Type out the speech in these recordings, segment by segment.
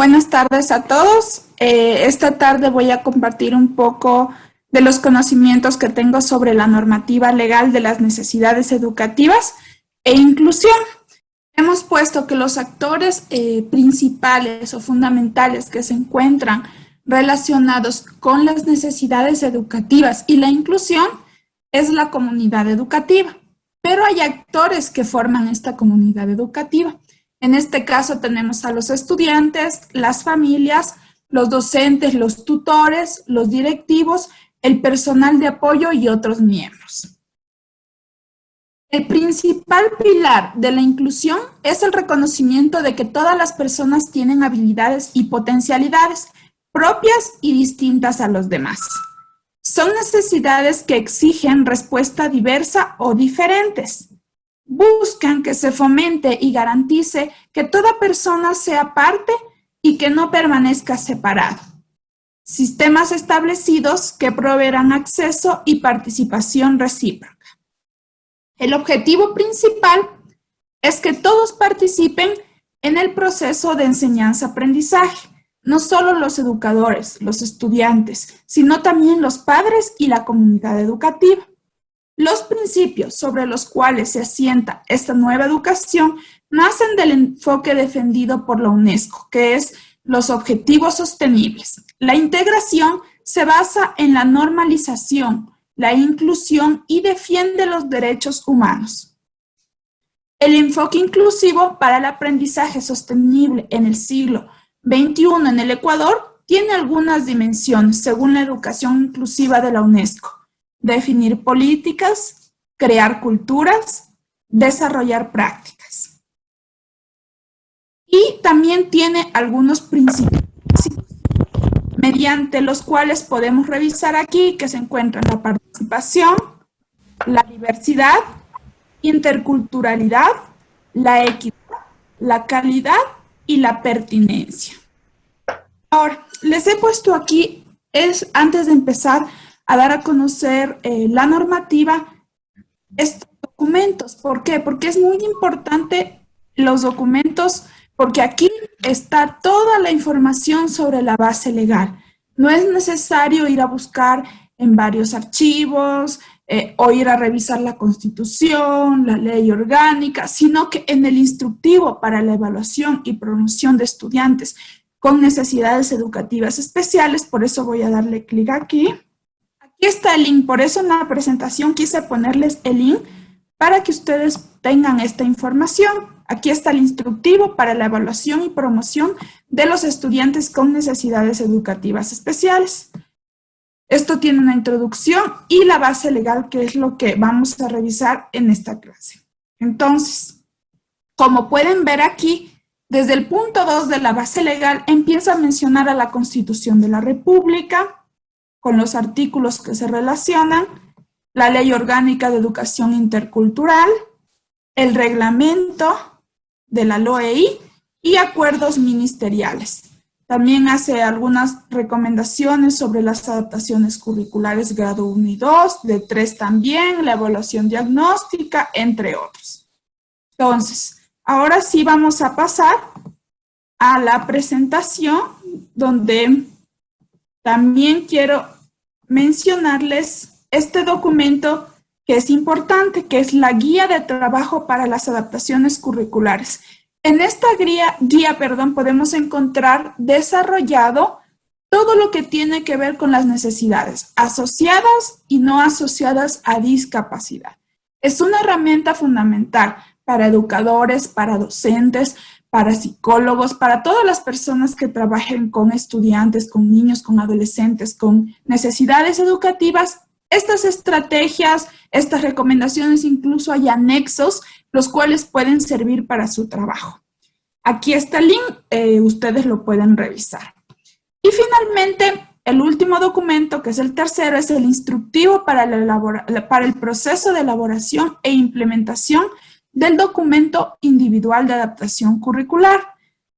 Buenas tardes a todos. Esta tarde voy a compartir un poco de los conocimientos que tengo sobre la normativa legal de las necesidades educativas e inclusión. Hemos puesto que los actores principales o fundamentales que se encuentran relacionados con las necesidades educativas y la inclusión es la comunidad educativa, pero hay actores que forman esta comunidad educativa. En este caso tenemos a los estudiantes, las familias, los docentes, los tutores, los directivos, el personal de apoyo y otros miembros. El principal pilar de la inclusión es el reconocimiento de que todas las personas tienen habilidades y potencialidades propias y distintas a los demás. Son necesidades que exigen respuesta diversa o diferentes. Buscan que se fomente y garantice que toda persona sea parte y que no permanezca separado. Sistemas establecidos que proveerán acceso y participación recíproca. El objetivo principal es que todos participen en el proceso de enseñanza-aprendizaje, no solo los educadores, los estudiantes, sino también los padres y la comunidad educativa. Los principios sobre los cuales se asienta esta nueva educación nacen del enfoque defendido por la UNESCO, que es los objetivos sostenibles. La integración se basa en la normalización, la inclusión y defiende los derechos humanos. El enfoque inclusivo para el aprendizaje sostenible en el siglo XXI en el Ecuador tiene algunas dimensiones según la educación inclusiva de la UNESCO. Definir políticas, crear culturas, desarrollar prácticas. Y también tiene algunos principios mediante los cuales podemos revisar aquí que se encuentran la participación, la diversidad, interculturalidad, la equidad, la calidad y la pertinencia. Ahora, les he puesto aquí, antes de empezar a dar a conocer la normativa, estos documentos. ¿Por qué? Porque es muy importante los documentos, porque aquí está toda la información sobre la base legal. No es necesario ir a buscar en varios archivos o ir a revisar la Constitución, la ley orgánica, sino que en el instructivo para la evaluación y promoción de estudiantes con necesidades educativas especiales, por eso voy a darle clic aquí. Aquí está el link, por eso en la presentación quise ponerles el link para que ustedes tengan esta información. Aquí está el instructivo para la evaluación y promoción de los estudiantes con necesidades educativas especiales. Esto tiene una introducción y la base legal, que es lo que vamos a revisar en esta clase. Entonces, como pueden ver aquí, desde el punto 2 de la base legal empieza a mencionar a la Constitución de la República, con los artículos que se relacionan, la Ley Orgánica de Educación Intercultural, el reglamento de la LOEI y acuerdos ministeriales. También hace algunas recomendaciones sobre las adaptaciones curriculares grado 1 y 2, de 3 también, la evaluación diagnóstica, entre otros. Entonces, ahora sí vamos a pasar a la presentación, donde también quiero mencionarles este documento que es importante, que es la Guía de Trabajo para las Adaptaciones Curriculares. En esta guía, podemos encontrar desarrollado todo lo que tiene que ver con las necesidades asociadas y no asociadas a discapacidad. Es una herramienta fundamental para educadores, para docentes, para psicólogos, para todas las personas que trabajen con estudiantes, con niños, con adolescentes, con necesidades educativas. Estas estrategias, estas recomendaciones, incluso hay anexos, los cuales pueden servir para su trabajo. Aquí está el link, ustedes lo pueden revisar. Y finalmente, el último documento, que es el tercero, es el instructivo para el proceso de elaboración e implementación del documento individual de adaptación curricular.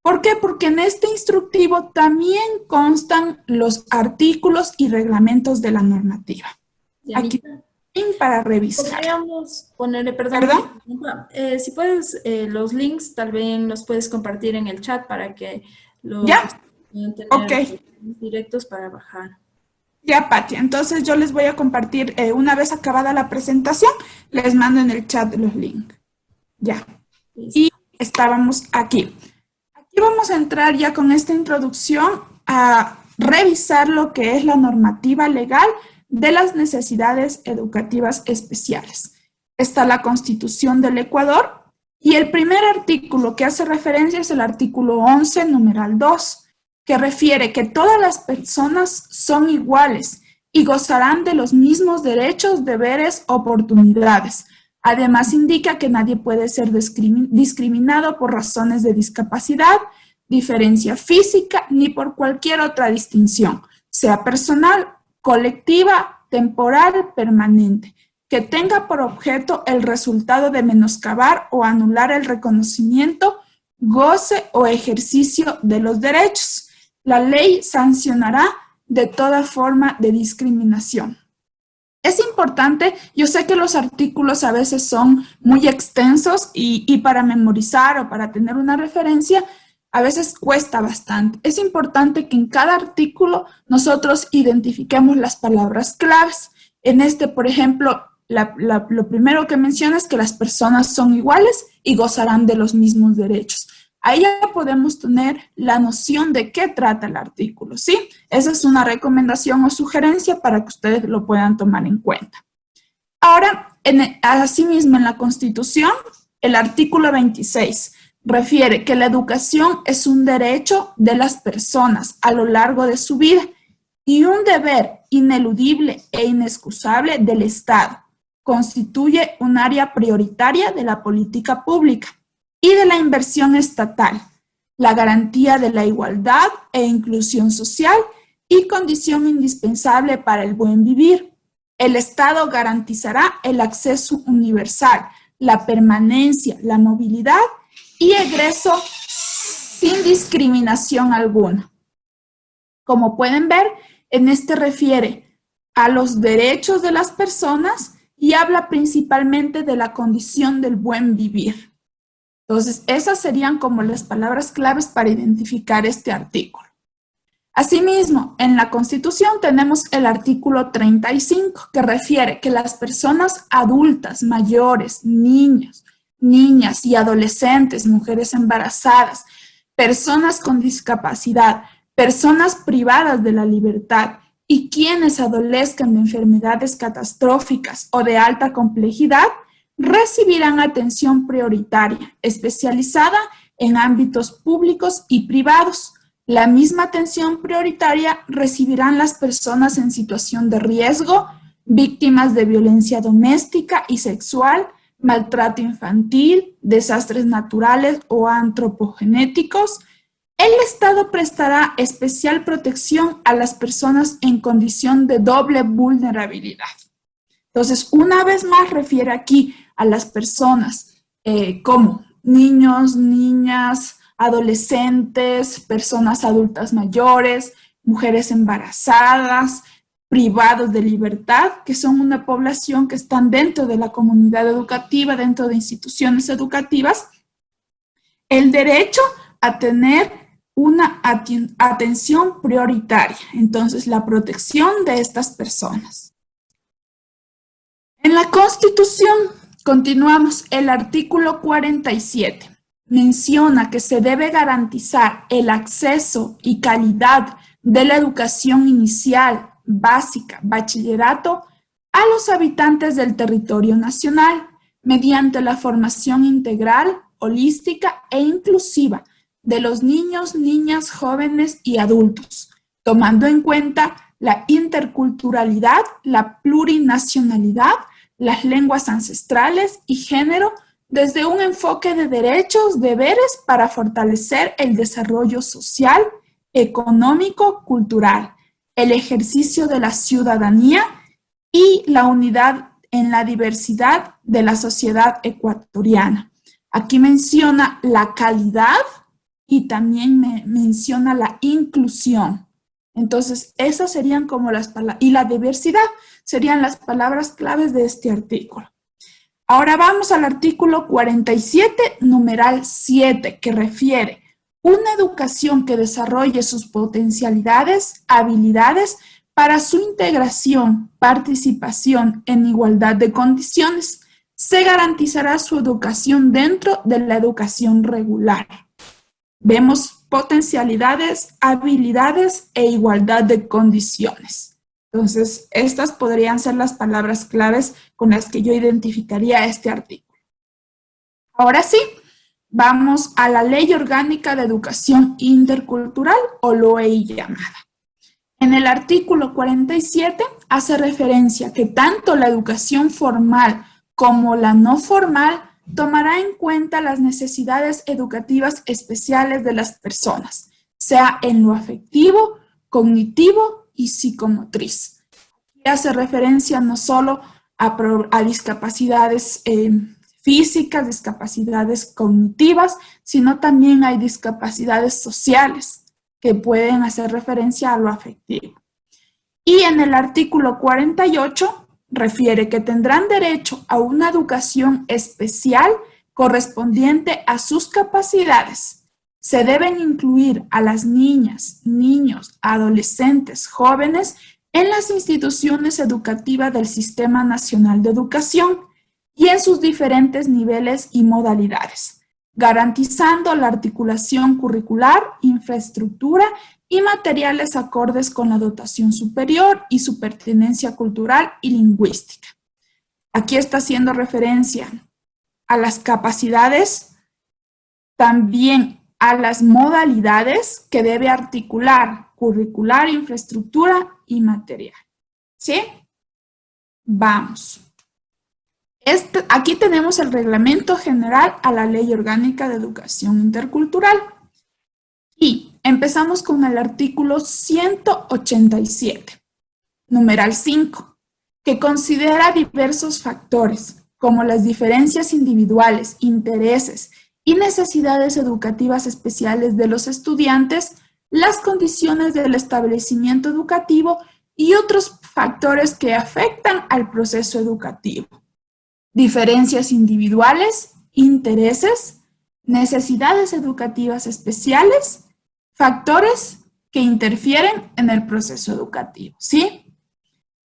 ¿Por qué? Porque en este instructivo también constan los artículos y reglamentos de la normativa. Aquí para revisar. Podríamos ponerle, perdón, si puedes, los links tal vez los puedes compartir en el chat para que Los ¿Ya? pueden tener Ok. directos para bajar. Ya, Patia. Entonces yo les voy a compartir, una vez acabada la presentación, les mando en el chat los links. Ya. Y Listo. estábamos aquí. Aquí vamos a entrar ya con esta introducción a revisar lo que es la normativa legal de las necesidades educativas especiales. Está la Constitución del Ecuador y el primer artículo que hace referencia es el artículo 11, numeral 2, que refiere que todas las personas son iguales y gozarán de los mismos derechos, deberes, oportunidades. Además, indica que nadie puede ser discriminado por razones de discapacidad, diferencia física, ni por cualquier otra distinción, sea personal, colectiva, temporal, permanente, que tenga por objeto el resultado de menoscabar o anular el reconocimiento, goce o ejercicio de los derechos. La ley sancionará de toda forma de discriminación. Es importante, yo sé que los artículos a veces son muy extensos y para memorizar o para tener una referencia, a veces cuesta bastante. Es importante que en cada artículo nosotros identifiquemos las palabras claves. En este, por ejemplo, lo primero que menciona es que las personas son iguales y gozarán de los mismos derechos. Ahí ya podemos tener la noción de qué trata el artículo, ¿sí? Esa es una recomendación o sugerencia para que ustedes lo puedan tomar en cuenta. Ahora, asimismo, en la Constitución, el artículo 26 refiere que la educación es un derecho de las personas a lo largo de su vida y un deber ineludible e inexcusable del Estado. Constituye un área prioritaria de la política pública y de la inversión estatal, la garantía de la igualdad e inclusión social y condición indispensable para el buen vivir. El Estado garantizará el acceso universal, la permanencia, la movilidad y egreso sin discriminación alguna. Como pueden ver, en este refiere a los derechos de las personas y habla principalmente de la condición del buen vivir. Entonces, esas serían como las palabras claves para identificar este artículo. Asimismo, en la Constitución tenemos el artículo 35, que refiere que las personas adultas, mayores, niños, niñas y adolescentes, mujeres embarazadas, personas con discapacidad, personas privadas de la libertad y quienes adolezcan de enfermedades catastróficas o de alta complejidad, recibirán atención prioritaria, especializada en ámbitos públicos y privados. La misma atención prioritaria recibirán las personas en situación de riesgo, víctimas de violencia doméstica y sexual, maltrato infantil, desastres naturales o antropogenéticos. El Estado prestará especial protección a las personas en condición de doble vulnerabilidad. Entonces, una vez más refiere aquí a las personas como niños, niñas, adolescentes, personas adultas mayores, mujeres embarazadas, privados de libertad, que son una población que están dentro de la comunidad educativa, dentro de instituciones educativas, el derecho a tener una atención prioritaria. Entonces, la protección de estas personas. En la Constitución, continuamos, el artículo 47 menciona que se debe garantizar el acceso y calidad de la educación inicial, básica, bachillerato a los habitantes del territorio nacional mediante la formación integral, holística e inclusiva de los niños, niñas, jóvenes y adultos, tomando en cuenta la interculturalidad, la plurinacionalidad, las lenguas ancestrales y género desde un enfoque de derechos, deberes para fortalecer el desarrollo social, económico, cultural, el ejercicio de la ciudadanía y la unidad en la diversidad de la sociedad ecuatoriana. Aquí menciona la calidad y también menciona la inclusión. Entonces, esas serían como las palabras, y la diversidad serían las palabras claves de este artículo. Ahora vamos al artículo 47, numeral 7, que refiere una educación que desarrolle sus potencialidades, habilidades para su integración, participación en igualdad de condiciones. Se garantizará su educación dentro de la educación regular. Vemos potencialidades, habilidades e igualdad de condiciones. Entonces, estas podrían ser las palabras claves con las que yo identificaría este artículo. Ahora sí, vamos a la Ley Orgánica de Educación Intercultural, o LOEI llamada. En el artículo 47 hace referencia que tanto la educación formal como la no formal tomará en cuenta las necesidades educativas especiales de las personas, sea en lo afectivo, cognitivo y psicomotriz. Aquí hace referencia no solo a discapacidades físicas, discapacidades cognitivas, sino también hay discapacidades sociales que pueden hacer referencia a lo afectivo. Y en el artículo 48 refiere que tendrán derecho a una educación especial correspondiente a sus capacidades. Se deben incluir a las niñas, niños, adolescentes, jóvenes en las instituciones educativas del Sistema Nacional de Educación y en sus diferentes niveles y modalidades, garantizando la articulación curricular, infraestructura y materiales acordes con la dotación superior y su pertinencia cultural y lingüística. Aquí está haciendo referencia a las capacidades, también a las modalidades que debe articular curricular, infraestructura y material. ¿Sí? Vamos. Aquí tenemos el Reglamento General a la Ley Orgánica de Educación Intercultural. Y empezamos con el artículo 187, numeral 5, que considera diversos factores, como las diferencias individuales, intereses y necesidades educativas especiales de los estudiantes, las condiciones del establecimiento educativo y otros factores que afectan al proceso educativo. Diferencias individuales, intereses, necesidades educativas especiales, factores que interfieren en el proceso educativo, ¿sí?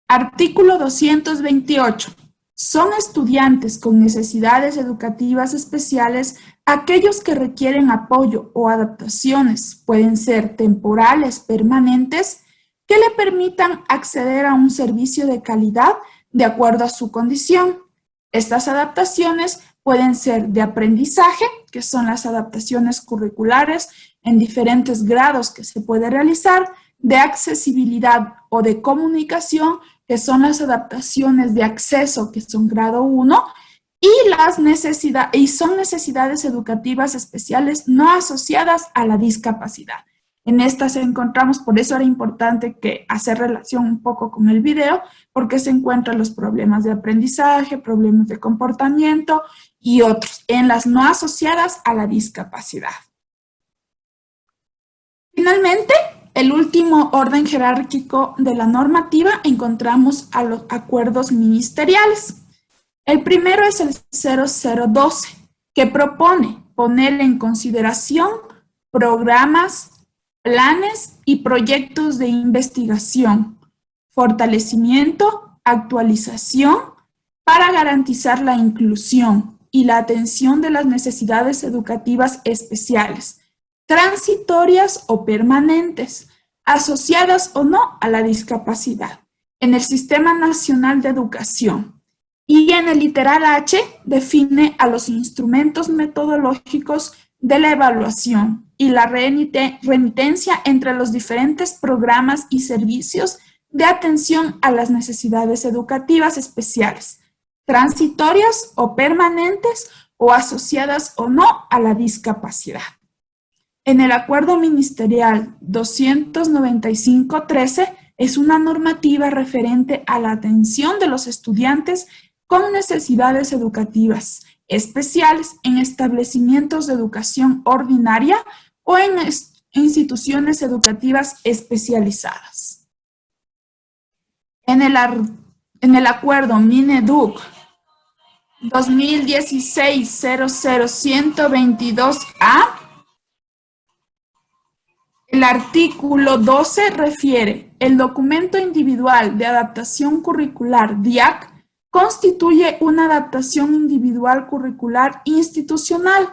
Artículo 228. Son estudiantes con necesidades educativas especiales aquellos que requieren apoyo o adaptaciones, pueden ser temporales, permanentes, que le permitan acceder a un servicio de calidad de acuerdo a su condición. Estas adaptaciones pueden ser de aprendizaje, que son las adaptaciones curriculares en diferentes grados que se puede realizar, de accesibilidad o de comunicación, que son las adaptaciones de acceso, que son grado 1, y son necesidades educativas especiales no asociadas a la discapacidad. En estas encontramos, por eso era importante hacer relación un poco con el video, porque se encuentran los problemas de aprendizaje, problemas de comportamiento y otros, en las no asociadas a la discapacidad. Finalmente, el último orden jerárquico de la normativa encontramos a los acuerdos ministeriales. El primero es el 0012, que propone poner en consideración programas, planes y proyectos de investigación, fortalecimiento, actualización para garantizar la inclusión y la atención de las necesidades educativas especiales, transitorias o permanentes, asociadas o no a la discapacidad, en el Sistema Nacional de Educación. Y en el literal H define a los instrumentos metodológicos de la evaluación y la remitencia entre los diferentes programas y servicios de atención a las necesidades educativas especiales, transitorias o permanentes o asociadas o no a la discapacidad. En el Acuerdo Ministerial 295-13 es una normativa referente a la atención de los estudiantes con necesidades educativas especiales en establecimientos de educación ordinaria o en instituciones educativas especializadas. En el Acuerdo Mineduc 2016-00122A El artículo 12 refiere: el documento individual de adaptación curricular DIAC constituye una adaptación individual curricular institucional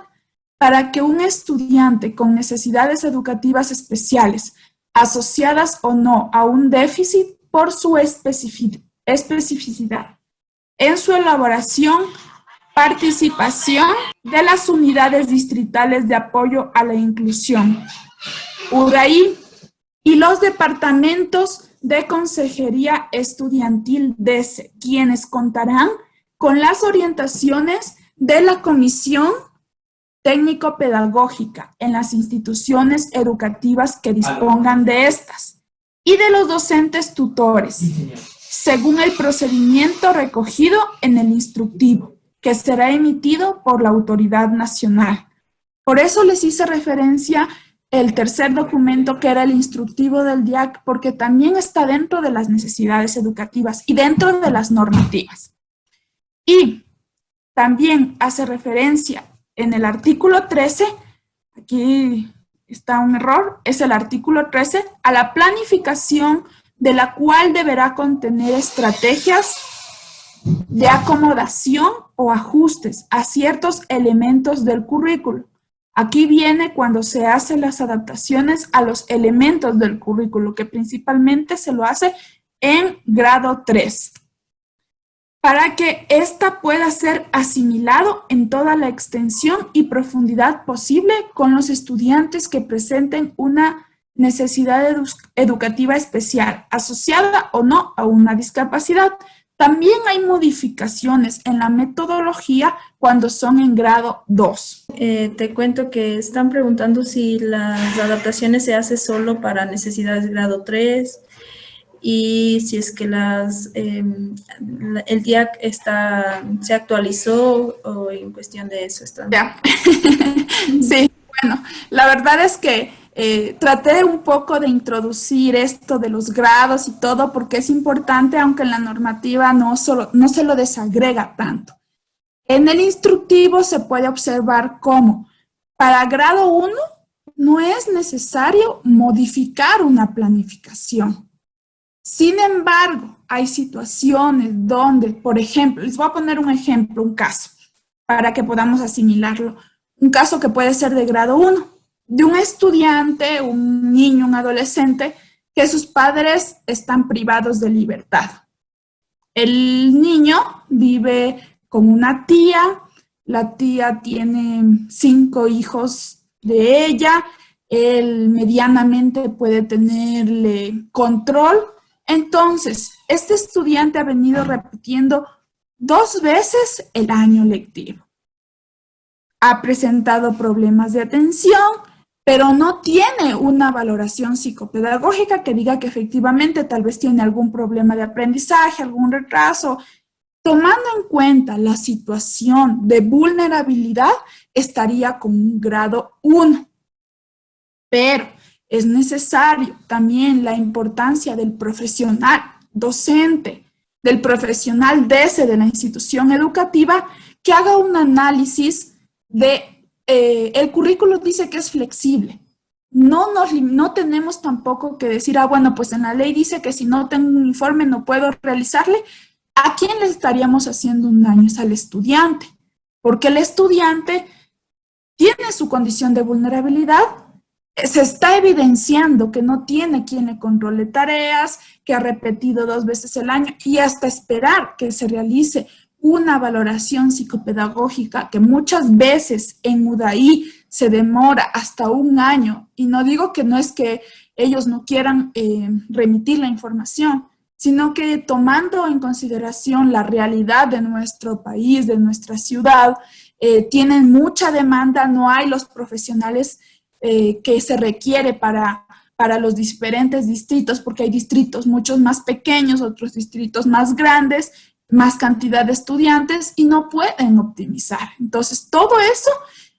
para que un estudiante con necesidades educativas especiales, asociadas o no a un déficit por su especificidad, en su elaboración, participación de las unidades distritales de apoyo a la inclusión, UDAI, y los departamentos de Consejería Estudiantil DECE, quienes contarán con las orientaciones de la Comisión Técnico-Pedagógica en las instituciones educativas que dispongan de estas, y de los docentes tutores, según el procedimiento recogido en el instructivo, que será emitido por la autoridad nacional. Por eso les hice referencia el tercer documento, que era el instructivo del DIAC, porque también está dentro de las necesidades educativas y dentro de las normativas. Y también hace referencia en el artículo 13, aquí está un error, es el artículo 13, a la planificación, de la cual deberá contener estrategias de acomodación o ajustes a ciertos elementos del currículo. Aquí viene cuando se hacen las adaptaciones a los elementos del currículo, que principalmente se lo hace en grado 3, para que ésta pueda ser asimilado en toda la extensión y profundidad posible con los estudiantes que presenten una necesidad educativa especial, asociada o no a una discapacidad. También hay modificaciones en la metodología cuando son en grado 2. Te cuento que están preguntando si las adaptaciones se hace solo para necesidades de grado 3 y si es que el DIAC se actualizó o en cuestión de eso. Ya. Sí, bueno, la verdad es que traté un poco de introducir esto de los grados y todo porque es importante, aunque en la normativa no se lo desagrega tanto. En el instructivo se puede observar cómo para grado 1 no es necesario modificar una planificación. Sin embargo, hay situaciones donde, por ejemplo, les voy a poner un ejemplo, un caso, para que podamos asimilarlo. Un caso que puede ser de grado 1, de un estudiante, un niño, un adolescente, que sus padres están privados de libertad. El niño vive con una tía, la tía tiene 5 hijos de ella, él medianamente puede tenerle control. Entonces, este estudiante ha venido repitiendo 2 veces el año lectivo. Ha presentado problemas de atención, pero no tiene una valoración psicopedagógica que diga que efectivamente tal vez tiene algún problema de aprendizaje, algún retraso. Tomando en cuenta la situación de vulnerabilidad, estaría con un grado 1. Pero es necesario también la importancia del profesional docente, del profesional DECE de la institución educativa, que haga un análisis el currículo dice que es flexible. No tenemos tampoco que decir, bueno, pues en la ley dice que si no tengo un informe no puedo realizarle. ¿A quién le estaríamos haciendo un daño? Es al estudiante, porque el estudiante tiene su condición de vulnerabilidad, se está evidenciando que no tiene quien le controle tareas, que ha repetido 2 veces el año y hasta esperar que se realice una valoración psicopedagógica que muchas veces en UDAI se demora hasta 1 año. Y no digo que no es que ellos no quieran remitir la información, sino que tomando en consideración la realidad de nuestro país, de nuestra ciudad, tienen mucha demanda, no hay los profesionales que se requiere para los diferentes distritos, porque hay distritos muchos más pequeños, otros distritos más grandes, más cantidad de estudiantes y no pueden optimizar. Entonces, todo eso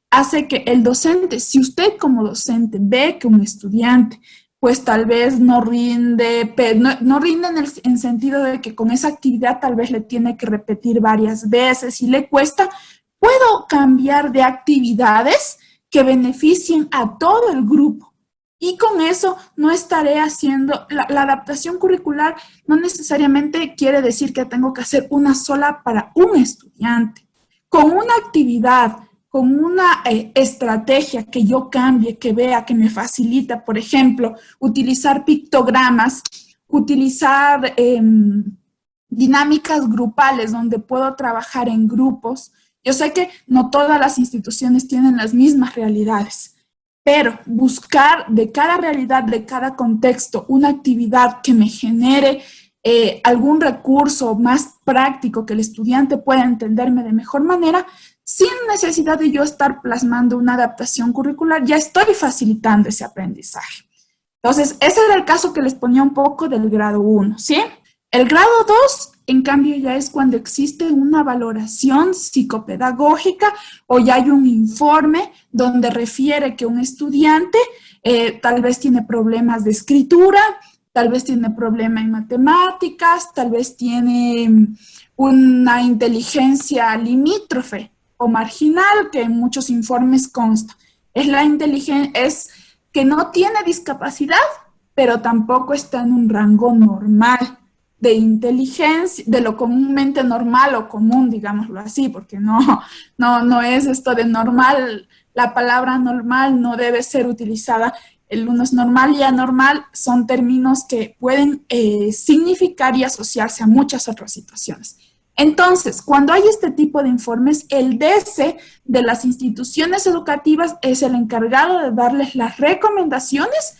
hace que el docente, si usted como docente ve que un estudiante pues tal vez no rinde, no rinde en sentido de que con esa actividad tal vez le tiene que repetir varias veces y le cuesta, puedo cambiar de actividades que beneficien a todo el grupo. Y con eso no estaré haciendo, la adaptación curricular no necesariamente quiere decir que tengo que hacer una sola para un estudiante. Con una actividad, con una estrategia que yo cambie, que vea, que me facilita, por ejemplo, utilizar pictogramas, utilizar dinámicas grupales donde puedo trabajar en grupos. Yo sé que no todas las instituciones tienen las mismas realidades, pero buscar de cada realidad, de cada contexto, una actividad que me genere algún recurso más práctico que el estudiante pueda entenderme de mejor manera, sin necesidad de yo estar plasmando una adaptación curricular, ya estoy facilitando ese aprendizaje. Entonces, ese era el caso que les ponía un poco del grado 1, ¿sí? El grado 2, en cambio, ya es cuando existe una valoración psicopedagógica o ya hay un informe donde refiere que un estudiante tal vez tiene problemas de escritura, tal vez tiene problema en matemáticas, tal vez tiene una inteligencia limítrofe o marginal, que en muchos informes consta. Es que no tiene discapacidad, pero tampoco está en un rango normal de inteligencia, de lo comúnmente normal o común, digámoslo así, porque no es esto de normal, la palabra normal no debe ser utilizada. El uno es normal y anormal, son términos que pueden significar y asociarse a muchas otras situaciones. Entonces, cuando hay este tipo de informes, el DC de las instituciones educativas es el encargado de darles las recomendaciones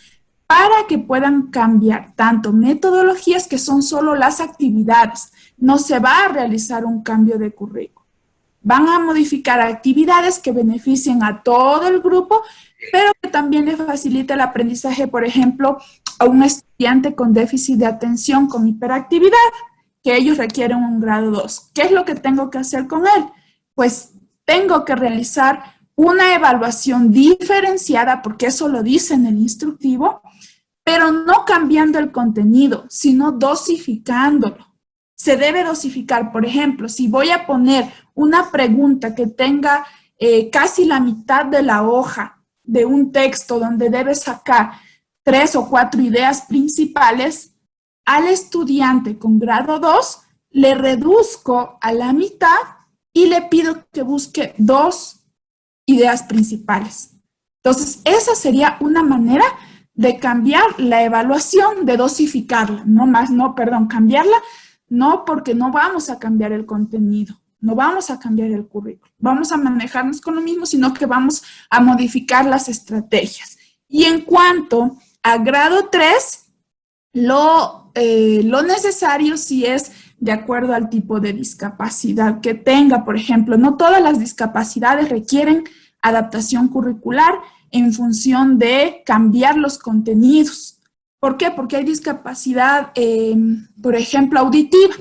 para que puedan cambiar tanto metodologías, que son solo las actividades. No se va a realizar un cambio de currículo. Van a modificar actividades que beneficien a todo el grupo, pero que también le facilite el aprendizaje, por ejemplo, a un estudiante con déficit de atención, con hiperactividad, que ellos requieren un grado 2. ¿Qué es lo que tengo que hacer con él? Pues tengo que realizar una evaluación diferenciada, porque eso lo dice en el instructivo, pero no cambiando el contenido, sino dosificándolo. Se debe dosificar, por ejemplo, si voy a poner una pregunta que tenga casi la mitad de la hoja de un texto donde debe sacar 3 o 4 ideas principales, al estudiante con grado 2 le reduzco a la mitad y le pido que busque 2 ideas principales. Entonces, esa sería una manera de cambiar la evaluación, de dosificarla, cambiarla, no, porque no vamos a cambiar el contenido, no vamos a cambiar el currículo, vamos a manejarnos con lo mismo, sino que vamos a modificar las estrategias. Y en cuanto a grado 3, lo necesario sí es de acuerdo al tipo de discapacidad que tenga. Por ejemplo, no todas las discapacidades requieren adaptación curricular en función de cambiar los contenidos. ¿Por qué? Porque hay discapacidad, por ejemplo, auditiva,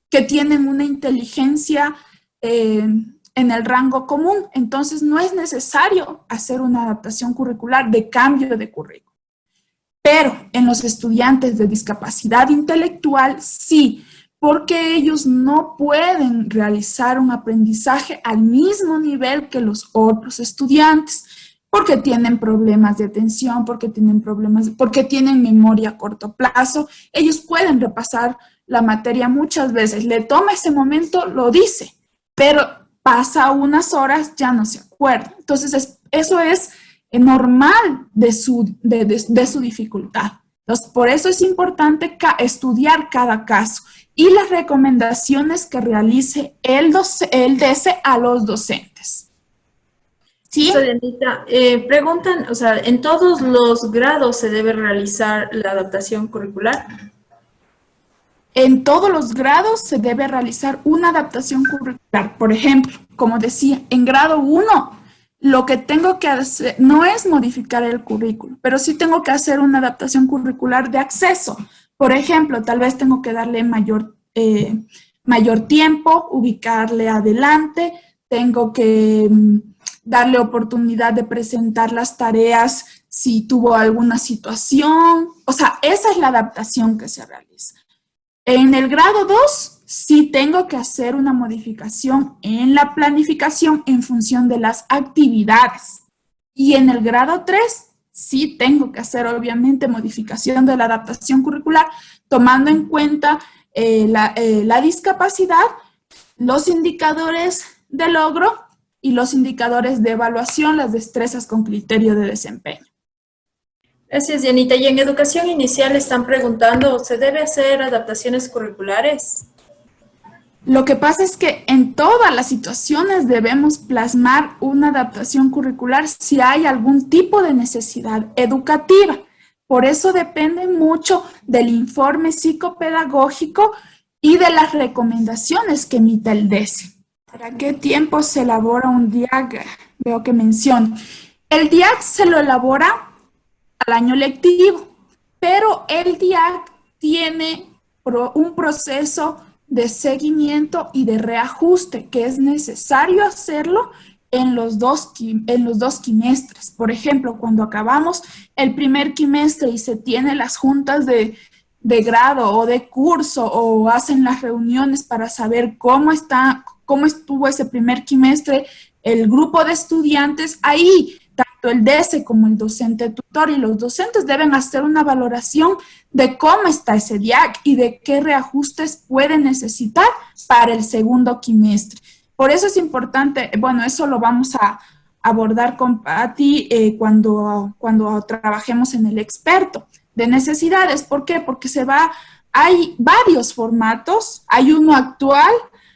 que tienen una inteligencia en el rango común. Entonces, no es necesario hacer una adaptación curricular de cambio de currículo. Pero en los estudiantes de discapacidad intelectual, sí, porque ellos no pueden realizar un aprendizaje al mismo nivel que los otros estudiantes, porque tienen problemas de atención, porque tienen memoria a corto plazo. Ellos pueden repasar la materia muchas veces, le toma ese momento, lo dice, pero pasa unas horas, ya no se acuerda. Entonces, eso es normal de su dificultad. Entonces, por eso es importante estudiar cada caso y las recomendaciones que realice el DC a los docentes. ¿Sí? Dianita, preguntan, o sea, ¿en todos los grados se debe realizar la adaptación curricular? En todos los grados se debe realizar una adaptación curricular. Por ejemplo, como decía, en grado 1, lo que tengo que hacer no es modificar el currículo, pero sí tengo que hacer una adaptación curricular de acceso. Por ejemplo, tal vez tengo que darle mayor tiempo, ubicarle adelante, tengo que darle oportunidad de presentar las tareas si tuvo alguna situación. O sea, esa es la adaptación que se realiza. En el grado 2, sí tengo que hacer una modificación en la planificación en función de las actividades. Y en el grado 3, sí tengo que hacer obviamente modificación de la adaptación curricular, tomando en cuenta la discapacidad, los indicadores de logro y los indicadores de evaluación, las destrezas con criterio de desempeño. Gracias, Yanita. Y en educación inicial están preguntando, ¿se debe hacer adaptaciones curriculares? Lo que pasa es que en todas las situaciones debemos plasmar una adaptación curricular si hay algún tipo de necesidad educativa. Por eso depende mucho del informe psicopedagógico y de las recomendaciones que emita el DESE. ¿Para qué tiempo se elabora un DIAG? Veo que menciona. El DIAG se lo elabora al año lectivo, pero el DIAG tiene un proceso de seguimiento y de reajuste que es necesario hacerlo en los dos quimestres. Por ejemplo, cuando acabamos el primer quimestre y se tienen las juntas de grado o de curso o hacen las reuniones para saber cómo estuvo ese primer quimestre el grupo de estudiantes, ahí tanto el DESE como el docente tutor y los docentes deben hacer una valoración de cómo está ese DIAC y de qué reajustes puede necesitar para el segundo quimestre. Por eso es importante, bueno, eso lo vamos a abordar con Patti cuando trabajemos en el experto de necesidades. ¿Por qué? Porque hay varios formatos, hay uno actual,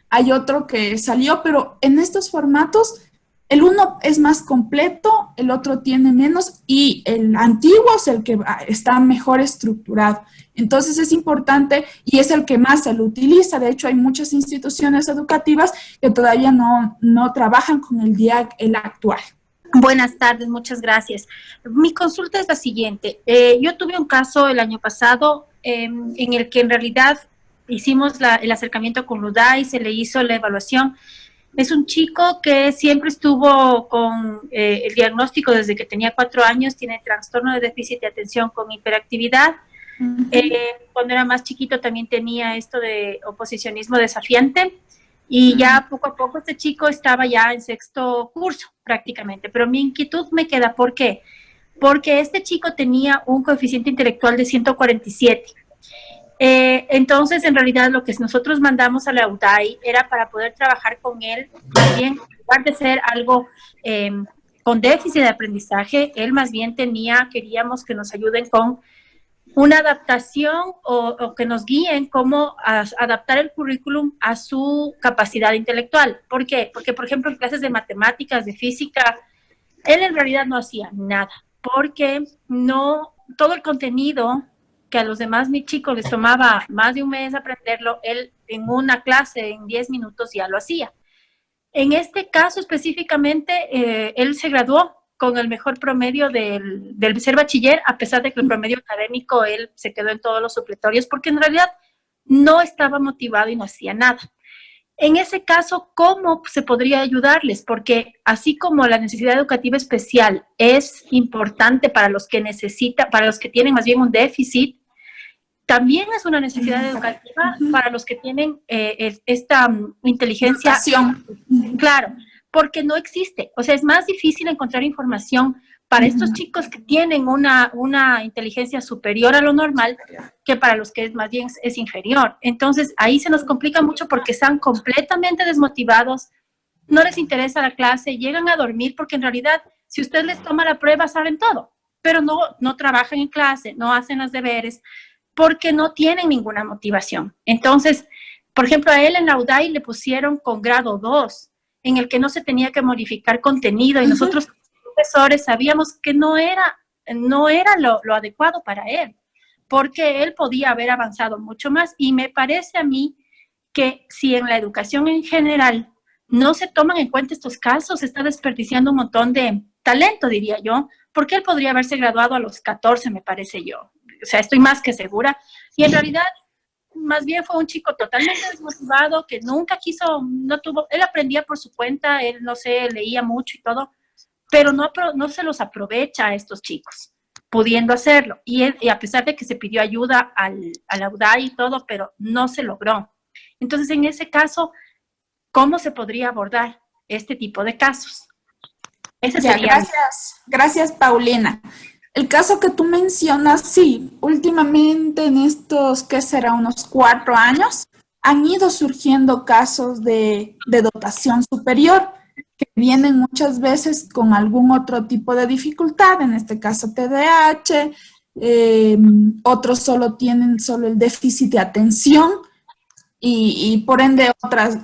hay otro que salió, pero en estos formatos el uno es más completo, el otro tiene menos y el antiguo es el que está mejor estructurado. Entonces es importante y es el que más se lo utiliza. De hecho, hay muchas instituciones educativas que todavía no trabajan con el DIAG, el actual. Buenas tardes, muchas gracias. Mi consulta es la siguiente. Yo tuve un caso el año pasado en el que en realidad hicimos el acercamiento con LUDAI, se le hizo la evaluación. Es un chico que siempre estuvo con el diagnóstico desde que tenía 4 años, tiene trastorno de déficit de atención con hiperactividad. Cuando era más chiquito también tenía esto de oposicionismo desafiante y ya poco a poco este chico estaba ya en 6º curso prácticamente, pero mi inquietud me queda, ¿por qué? Porque este chico tenía un coeficiente intelectual de 147. Entonces, en realidad, lo que nosotros mandamos a la UDAI era para poder trabajar con él, más bien, en lugar de ser algo con déficit de aprendizaje, él más bien queríamos que nos ayuden con una adaptación o que nos guíen cómo adaptar el currículum a su capacidad intelectual. ¿Por qué? Porque, por ejemplo, en clases de matemáticas, de física, él en realidad no hacía nada, porque todo el contenido que a los demás mis chicos les tomaba más de un mes aprenderlo, él en una clase, en 10 minutos ya lo hacía. En este caso específicamente, él se graduó con el mejor promedio del ser bachiller, a pesar de que el promedio académico él se quedó en todos los supletorios, porque en realidad no estaba motivado y no hacía nada. En ese caso, ¿cómo se podría ayudarles? Porque así como la necesidad educativa especial es importante para los que tienen más bien un déficit, también es una necesidad educativa para los que tienen esta inteligencia. Claro, porque no existe. O sea, es más difícil encontrar información para estos chicos que tienen una inteligencia superior a lo normal que para los que más bien es inferior. Entonces, ahí se nos complica mucho porque están completamente desmotivados, no les interesa la clase, llegan a dormir porque en realidad, si usted les toma la prueba, saben todo, pero no trabajan en clase, no hacen los deberes, porque no tienen ninguna motivación. Entonces, por ejemplo, a él en la UDAI le pusieron con grado 2, en el que no se tenía que modificar contenido, y nosotros profesores sabíamos que no era lo adecuado para él, porque él podía haber avanzado mucho más, y me parece a mí que si en la educación en general no se toman en cuenta estos casos, se está desperdiciando un montón de talento, diría yo, porque él podría haberse graduado a los 14, me parece yo. O sea, estoy más que segura. Y en realidad, más bien fue un chico totalmente desmotivado, que nunca él aprendía por su cuenta, él, no sé, leía mucho y todo, pero no se los aprovecha a estos chicos, pudiendo hacerlo. Y a pesar de que se pidió ayuda a la UDAI y todo, pero no se logró. Entonces, en ese caso, ¿cómo se podría abordar este tipo de casos? Gracias, Paulina. El caso que tú mencionas, sí, últimamente en estos, ¿qué será? Unos 4 años, han ido surgiendo casos de dotación superior que vienen muchas veces con algún otro tipo de dificultad, en este caso TDAH, otros solo tienen solo el déficit de atención y por ende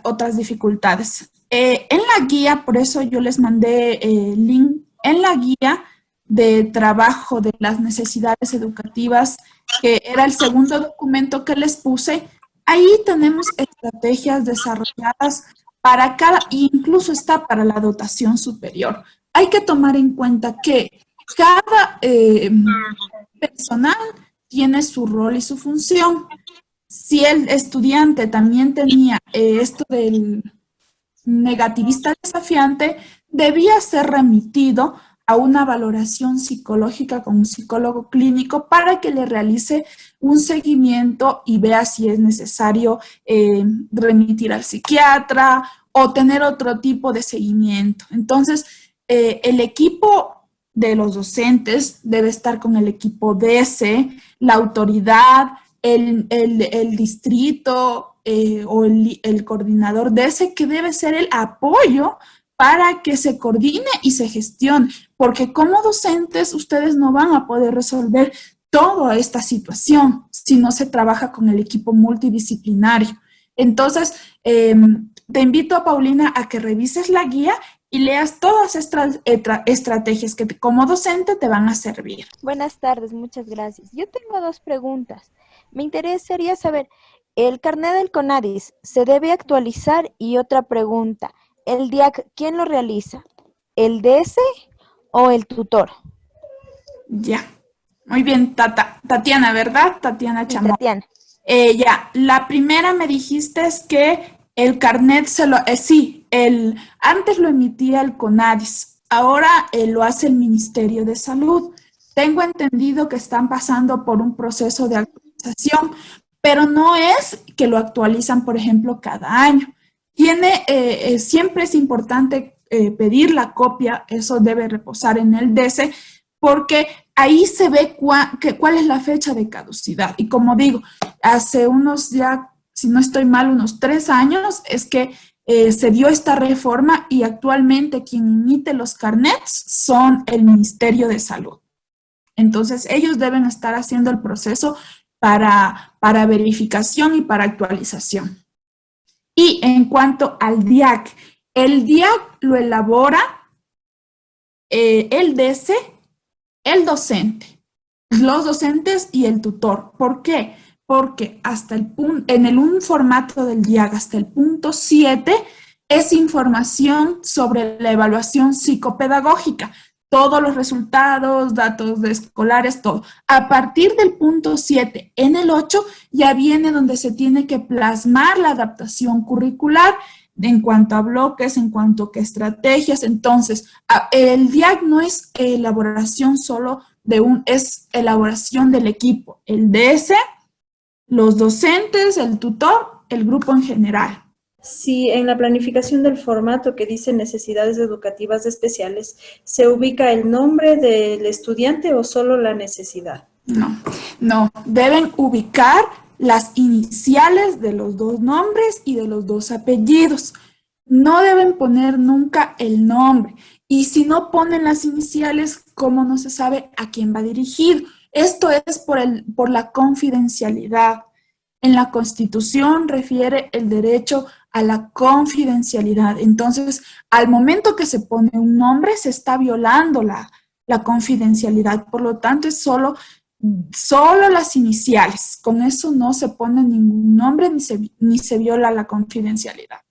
otras dificultades. En la guía, por eso yo les mandé el link, en la guía de trabajo de las necesidades educativas, que era el segundo documento que les puse, ahí tenemos estrategias desarrolladas para cada, incluso está para la dotación superior. Hay que tomar en cuenta que cada personal tiene su rol y su función. Si el estudiante también tenía esto del negativista desafiante, debía ser remitido a una valoración psicológica con un psicólogo clínico para que le realice un seguimiento y vea si es necesario remitir al psiquiatra o tener otro tipo de seguimiento. Entonces, el equipo de los docentes debe estar con el equipo DS, la autoridad, el distrito o el coordinador de ese, que debe ser el apoyo para que se coordine y se gestione, porque como docentes ustedes no van a poder resolver toda esta situación si no se trabaja con el equipo multidisciplinario. Entonces, te invito, Paulina, a que revises la guía y leas todas estas estrategias que como docente te van a servir. Buenas tardes, muchas gracias. Yo tengo 2 preguntas. Me interesaría saber, ¿el carnet del CONADIS se debe actualizar? Y otra pregunta, ¿el DIAC quién lo realiza? ¿El DS o el tutor? Ya, muy bien, Tatiana, ¿verdad? Tatiana Chamorro. Tatiana. Ya, la primera me dijiste es que el carnet sí, antes lo emitía el CONADIS, ahora lo hace el Ministerio de Salud. Tengo entendido que están pasando por un proceso de actualización, pero no es que lo actualizan, por ejemplo, cada año. Siempre es importante pedir la copia, eso debe reposar en el DC, porque ahí se ve cuál es la fecha de caducidad. Y como digo, hace unos ya, si no estoy mal, unos 3 años es que se dio esta reforma y actualmente quien emite los carnets son el Ministerio de Salud. Entonces, ellos deben estar haciendo el proceso para verificación y para actualización. Y en cuanto al DIAC, el DIAC lo elabora el DC, el docente, los docentes y el tutor. ¿Por qué? Porque hasta un formato del DIAC, hasta el punto 7, es información sobre la evaluación psicopedagógica. Todos los resultados, datos de escolares, todo. A partir del punto 7, en el 8, ya viene donde se tiene que plasmar la adaptación curricular en cuanto a bloques, en cuanto a estrategias. Entonces, el DIAC no es elaboración solo es elaboración del equipo. El DS, los docentes, el tutor, el grupo en general. Si en la planificación del formato que dice necesidades educativas especiales, ¿se ubica el nombre del estudiante o solo la necesidad? No, deben ubicar las iniciales de los 2 nombres y de los 2 apellidos. No deben poner nunca el nombre. Y si no ponen las iniciales, ¿cómo no se sabe a quién va dirigido? Esto es por la confidencialidad. En la Constitución refiere el derecho a la confidencialidad. Entonces, al momento que se pone un nombre, se está violando la confidencialidad. Por lo tanto, es solo las iniciales. Con eso no se pone ningún nombre ni se viola la confidencialidad.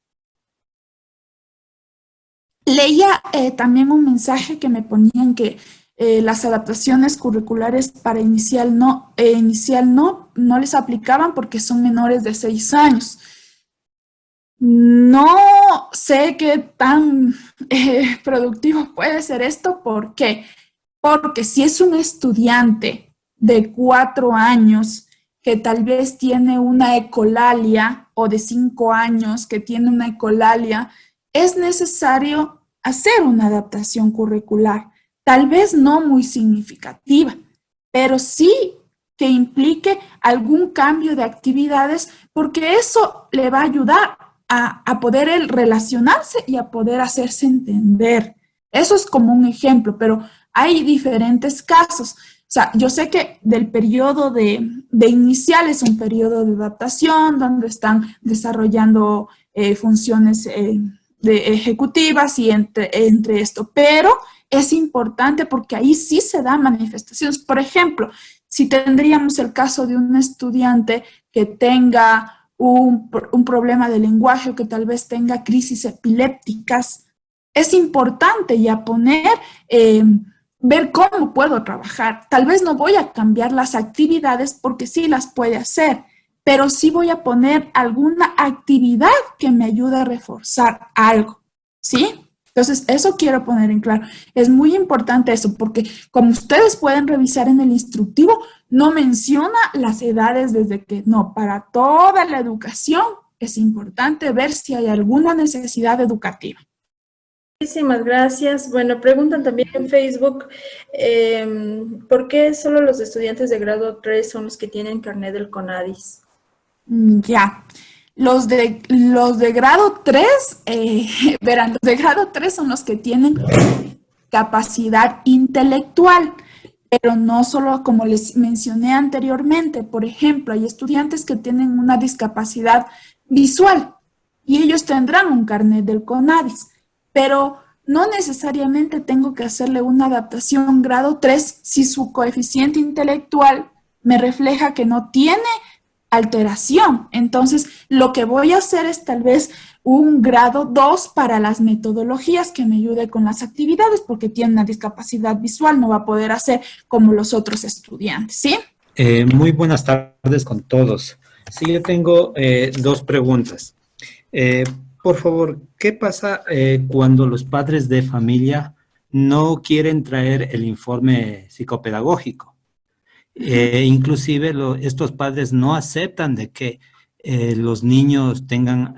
Leía también un mensaje que me ponían que las adaptaciones curriculares para inicial no les aplicaban porque son menores de 6 años. No sé qué tan productivo puede ser esto. ¿Por qué? Porque si es un estudiante de 4 años que tal vez tiene una ecolalia o de 5 años que tiene una ecolalia, es necesario hacer una adaptación curricular. tal vez no muy significativa, pero sí que implique algún cambio de actividades, porque eso le va a ayudar a poder él relacionarse y a poder hacerse entender. Eso es como un ejemplo, pero hay diferentes casos. O sea, yo sé que del periodo de inicial es un periodo de adaptación donde están desarrollando funciones ejecutivas y entre esto, pero es importante porque ahí sí se dan manifestaciones. Por ejemplo, si tendríamos el caso de un estudiante que tenga un problema de lenguaje o que tal vez tenga crisis epilépticas, es importante ya ver cómo puedo trabajar. Tal vez no voy a cambiar las actividades porque sí las puede hacer, pero sí voy a poner alguna actividad que me ayude a reforzar algo, ¿sí? Entonces, eso quiero poner en claro. Es muy importante eso, porque como ustedes pueden revisar en el instructivo, no menciona las edades para toda la educación es importante ver si hay alguna necesidad educativa. Muchísimas gracias. Bueno, preguntan también en Facebook, ¿por qué solo los estudiantes de grado 3 son los que tienen carnet del CONADIS? Ya. Los de grado 3, verán, los de grado 3 son los que tienen capacidad intelectual, pero no solo como les mencioné anteriormente. Por ejemplo, hay estudiantes que tienen una discapacidad visual y ellos tendrán un carnet del CONADIS, pero no necesariamente tengo que hacerle una adaptación grado 3 si su coeficiente intelectual me refleja que no tiene alteración. Entonces, lo que voy a hacer es tal vez un grado 2 para las metodologías que me ayude con las actividades, porque tiene una discapacidad visual, no va a poder hacer como los otros estudiantes, ¿sí? Muy buenas tardes con todos. Sí, yo tengo dos preguntas. Por favor, ¿qué pasa cuando los padres de familia no quieren traer el informe psicopedagógico? Inclusive estos padres no aceptan de que los niños tengan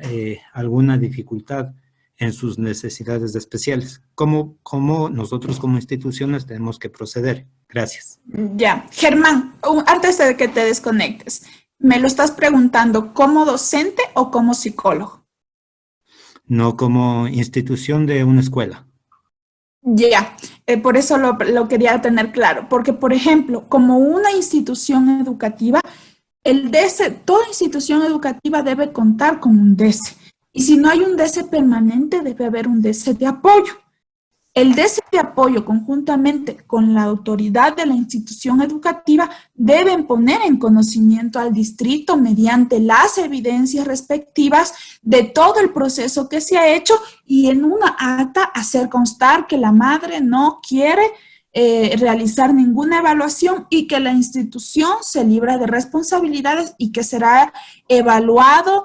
alguna dificultad en sus necesidades especiales. ¿Cómo nosotros como instituciones tenemos que proceder? Gracias. Ya, Germán, antes de que te desconectes, ¿me lo estás preguntando como docente o como psicólogo? No, como institución de una escuela. Ya, por eso lo quería tener claro, porque por ejemplo, como una institución educativa, el DESE, toda institución educativa debe contar con un DESE. Y si no hay un DESE permanente, debe haber un DESE de apoyo. El DESE de apoyo, conjuntamente con la autoridad de la institución educativa, deben poner en conocimiento al distrito mediante las evidencias respectivas de todo el proceso que se ha hecho y en una acta hacer constar que la madre no quiere realizar ninguna evaluación y que la institución se libra de responsabilidades y que será evaluado,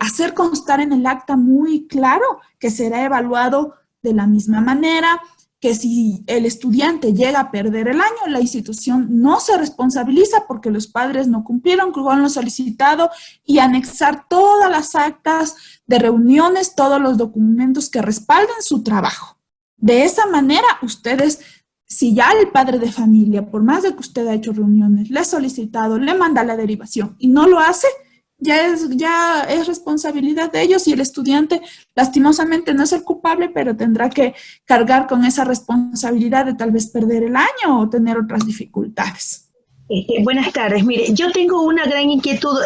hacer constar en el acta muy claro que será evaluado de la misma manera, que si el estudiante llega a perder el año, la institución no se responsabiliza porque los padres no cumplieron con lo solicitado y anexar todas las actas de reuniones, todos los documentos que respalden su trabajo. De esa manera, ustedes, si ya el padre de familia, por más de que usted ha hecho reuniones, le ha solicitado, le manda la derivación y no lo hace, ya es responsabilidad de ellos y el estudiante lastimosamente no es el culpable, pero tendrá que cargar con esa responsabilidad de tal vez perder el año o tener otras dificultades. Buenas tardes. Mire, yo tengo una gran inquietud,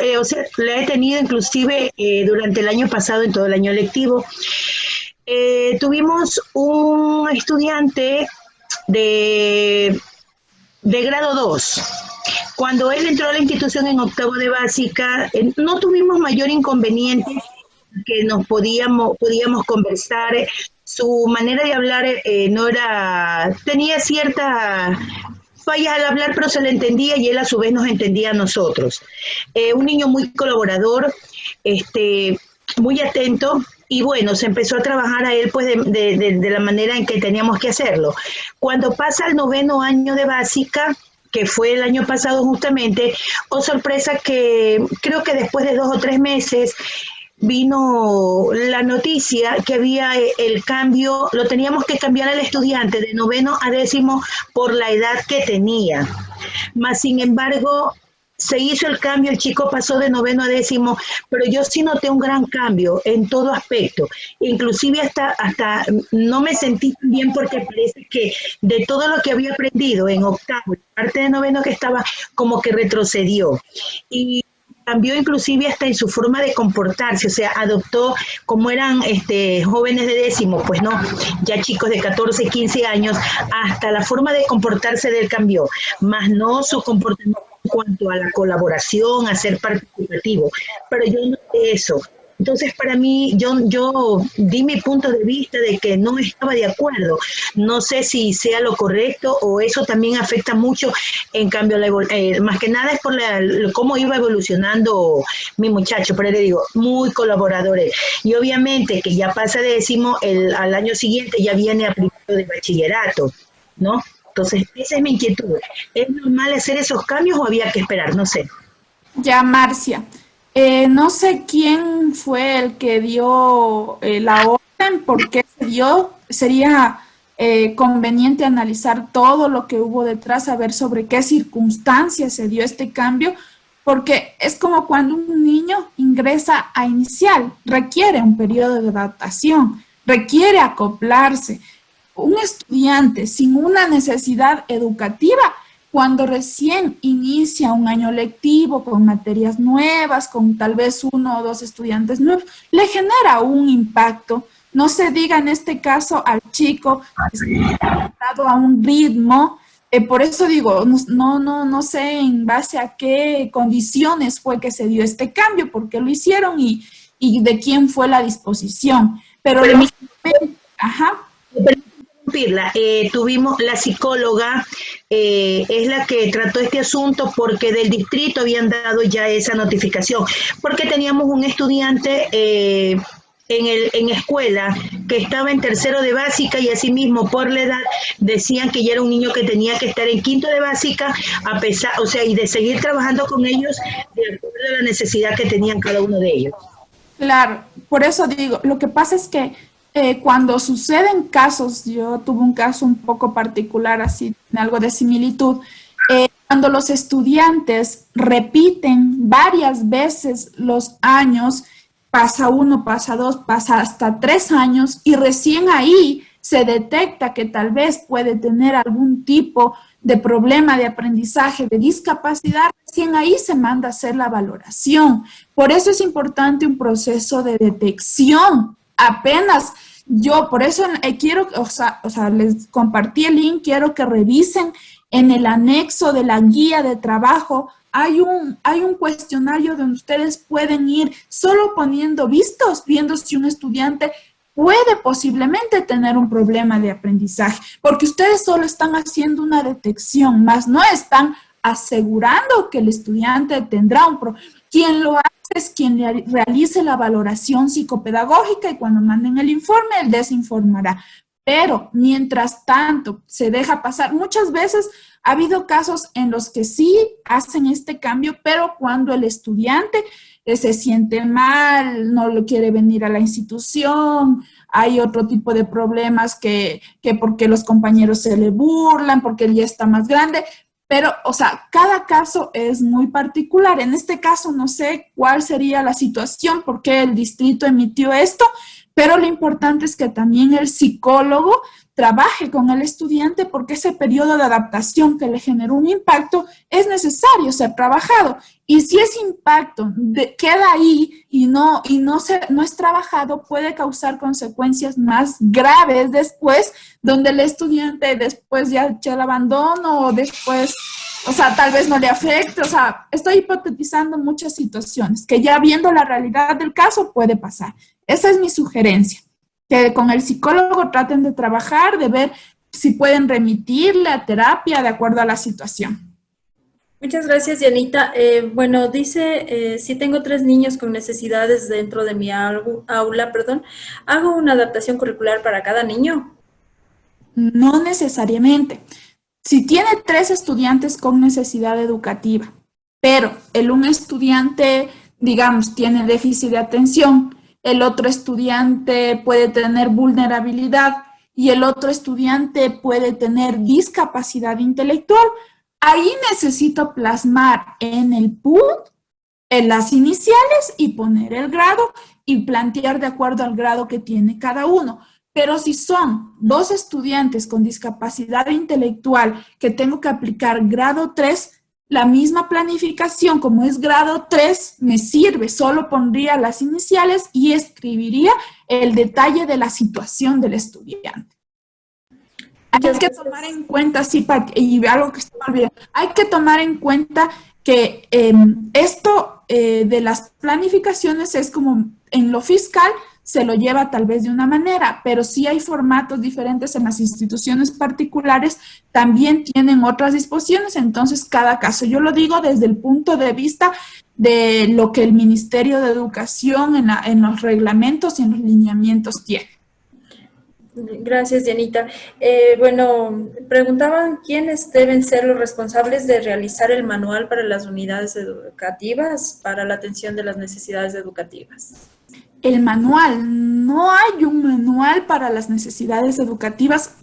la he tenido inclusive durante el año pasado, en todo el año lectivo. Tuvimos un estudiante de grado 2. Cuando él entró a la institución en octavo de básica, no tuvimos mayor inconveniente, que nos podíamos conversar. Su manera de hablar tenía ciertas fallas al hablar, pero se le entendía y él a su vez nos entendía a nosotros. Un niño muy colaborador, muy atento. Y bueno, se empezó a trabajar a él pues de la manera en que teníamos que hacerlo. Cuando pasa al 9º año de básica, que fue el año pasado justamente, oh sorpresa que creo que después de 2 o 3 meses vino la noticia que había el cambio, lo teníamos que cambiar al estudiante de noveno a décimo por la edad que tenía. Mas, sin embargo, se hizo el cambio, el chico pasó de noveno a décimo, pero yo sí noté un gran cambio en todo aspecto. Inclusive hasta no me sentí bien porque parece que de todo lo que había aprendido en octavo, parte de noveno que estaba, como que retrocedió. Y cambió inclusive hasta en su forma de comportarse, o sea, adoptó, como eran jóvenes de décimo, pues no, ya chicos de 14, 15 años, hasta la forma de comportarse de él cambió, más no su comportamiento en cuanto a la colaboración, a ser participativo, pero yo noté eso. Entonces, para mí, yo di mi punto de vista de que no estaba de acuerdo. No sé si sea lo correcto o eso también afecta mucho. En cambio, más que nada es por cómo iba evolucionando mi muchacho. Pero le digo, muy colaboradores. Y obviamente que ya pasa de décimo, al año siguiente ya viene a primero de bachillerato, ¿no? Entonces, esa es mi inquietud. ¿Es normal hacer esos cambios o había que esperar? No sé. Ya, Marcia. No sé quién fue el que dio la orden, por qué se dio. Sería conveniente analizar todo lo que hubo detrás, saber sobre qué circunstancias se dio este cambio, porque es como cuando un niño ingresa a inicial, requiere un periodo de adaptación, requiere acoplarse. Un estudiante sin una necesidad educativa, cuando recién inicia un año lectivo con materias nuevas, con tal vez 1 o 2 estudiantes nuevos, le genera un impacto. No se diga en este caso al chico que está adaptado a un ritmo. Por eso digo, no sé en base a qué condiciones fue que se dio este cambio, por qué lo hicieron y de quién fue la disposición. Pero ajá. Tuvimos la psicóloga, es la que trató este asunto porque del distrito habían dado ya esa notificación, porque teníamos un estudiante en escuela que estaba en tercero de básica y asimismo por la edad decían que ya era un niño que tenía que estar en quinto de básica a pesar, o sea, y de seguir trabajando con ellos de acuerdo a la necesidad que tenían cada uno de ellos. Claro, por eso digo, lo que pasa es que cuando suceden casos, yo tuve un caso un poco particular, así, algo de similitud, cuando los estudiantes repiten varias veces los años, pasa 1, pasa 2, pasa hasta 3 años, y recién ahí se detecta que tal vez puede tener algún tipo de problema de aprendizaje, de discapacidad, recién ahí se manda a hacer la valoración. Por eso es importante un proceso de detección. Apenas yo, por eso quiero, o sea, les compartí el link, quiero que revisen en el anexo de la guía de trabajo, hay un cuestionario donde ustedes pueden ir solo viendo si un estudiante puede posiblemente tener un problema de aprendizaje, porque ustedes solo están haciendo una detección, más no están asegurando que el estudiante tendrá un problema. Quien lo hace es quien realice la valoración psicopedagógica y cuando manden el informe, él desinformará. Pero mientras tanto se deja pasar, muchas veces ha habido casos en los que sí hacen este cambio, pero cuando el estudiante se siente mal, no lo quiere venir a la institución, hay otro tipo de problemas que porque los compañeros se le burlan, porque él ya está más grande. Pero, o sea, cada caso es muy particular. En este caso no sé cuál sería la situación, por qué el distrito emitió esto, pero lo importante es que también el psicólogo trabaje con el estudiante porque ese periodo de adaptación que le generó un impacto es necesario ser trabajado. Y si ese impacto queda ahí y no es trabajado, puede causar consecuencias más graves después, donde el estudiante después ya echa el abandono o después, o sea, tal vez no le afecte. O sea, estoy hipotetizando muchas situaciones que ya viendo la realidad del caso puede pasar. Esa es mi sugerencia, que con el psicólogo traten de trabajar, de ver si pueden remitirle a terapia de acuerdo a la situación. Muchas gracias, Yanita. Bueno, dice, si tengo 3 niños con necesidades dentro de mi aula, ¿hago una adaptación curricular para cada niño? No necesariamente. Si tiene 3 estudiantes con necesidad educativa, pero un estudiante digamos, tiene déficit de atención, el otro estudiante puede tener vulnerabilidad y el otro estudiante puede tener discapacidad intelectual. Ahí necesito plasmar en el PUD en las iniciales y poner el grado y plantear de acuerdo al grado que tiene cada uno. Pero si son dos estudiantes con discapacidad intelectual que tengo que aplicar grado 3, la misma planificación, como es grado 3, me sirve. Solo pondría las iniciales y escribiría el detalle de la situación del estudiante. Hay que tomar en cuenta, sí, y algo que estaba olvidando, hay que tomar en cuenta que esto de las planificaciones es como en lo fiscal se lo lleva tal vez de una manera, pero sí hay formatos diferentes en las instituciones particulares, también tienen otras disposiciones, entonces cada caso, yo lo digo desde el punto de vista de lo que el Ministerio de Educación en los reglamentos y en los lineamientos tiene. Gracias, Dianita. Bueno, preguntaban quiénes deben ser los responsables de realizar el manual para las unidades educativas para la atención de las necesidades educativas. El manual, no hay un manual para las necesidades educativas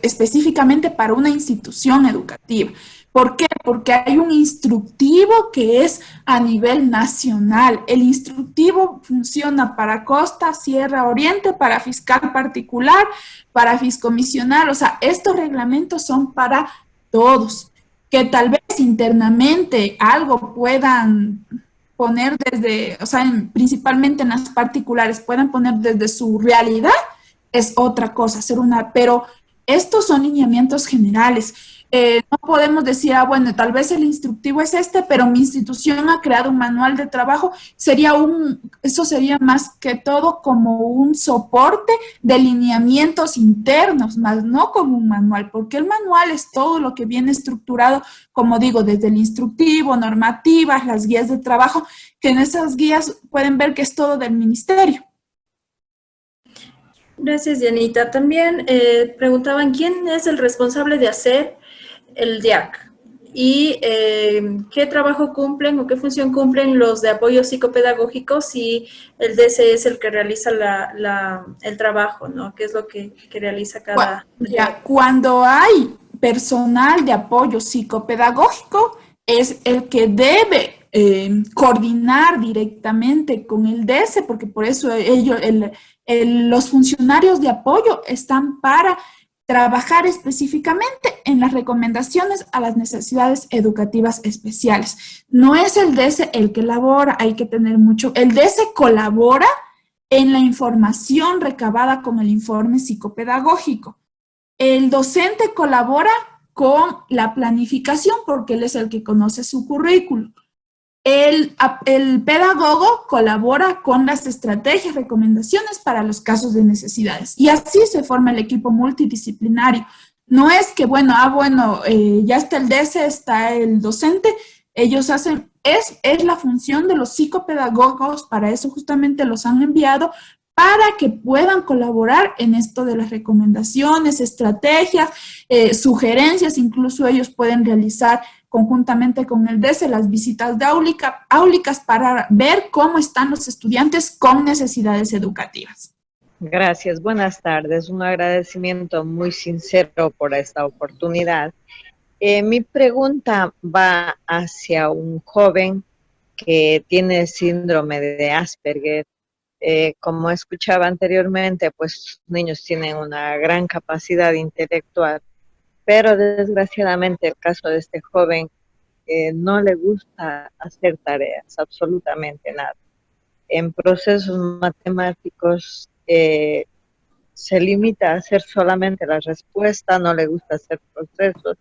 específicamente para una institución educativa. ¿Por qué? Porque hay un instructivo que es a nivel nacional. El instructivo funciona para Costa, Sierra, Oriente, para fiscal particular, para fiscomisional. O sea, estos reglamentos son para todos. Que tal vez internamente algo puedan poner desde, o sea, principalmente en las particulares, puedan poner desde su realidad, es otra cosa, pero estos son lineamientos generales. No podemos decir, bueno, tal vez el instructivo es pero mi institución ha creado un manual de trabajo, eso sería más que todo como un soporte de lineamientos internos, más no como un manual, porque el manual es todo lo que viene estructurado, como digo, desde el instructivo, normativas, las guías de trabajo, que en esas guías pueden ver que es todo del ministerio. Gracias, Dianita. También preguntaban quién es el responsable de hacer el DIAC y qué trabajo cumplen o qué función cumplen los de apoyo psicopedagógico si el DC es el que realiza el trabajo, ¿no? ¿Qué es lo que realiza cada... Cuando hay personal de apoyo psicopedagógico, es el que debe coordinar directamente con el DC, porque por eso los funcionarios de apoyo están para trabajar específicamente en las recomendaciones a las necesidades educativas especiales. No es el DC el que elabora, hay que tener mucho. El DC colabora en la información recabada con el informe psicopedagógico. El docente colabora con la planificación porque él es el que conoce su currículum. El pedagogo colabora con las estrategias, recomendaciones para los casos de necesidades. Y así se forma el equipo multidisciplinario. No es que, ya está el DC, está el docente, ellos hacen, es la función de los psicopedagogos, para eso justamente los han enviado, para que puedan colaborar en esto de las recomendaciones, estrategias, sugerencias, incluso ellos pueden realizar conjuntamente con el DC las visitas de áulicas para ver cómo están los estudiantes con necesidades educativas. Gracias, buenas tardes. Un agradecimiento muy sincero por esta oportunidad. Mi pregunta va hacia un joven que tiene síndrome de Asperger. Como escuchaba anteriormente, pues los niños tienen una gran capacidad intelectual, pero desgraciadamente el caso de este joven no le gusta hacer tareas, absolutamente nada. En procesos matemáticos se limita a hacer solamente la respuesta, no le gusta hacer procesos,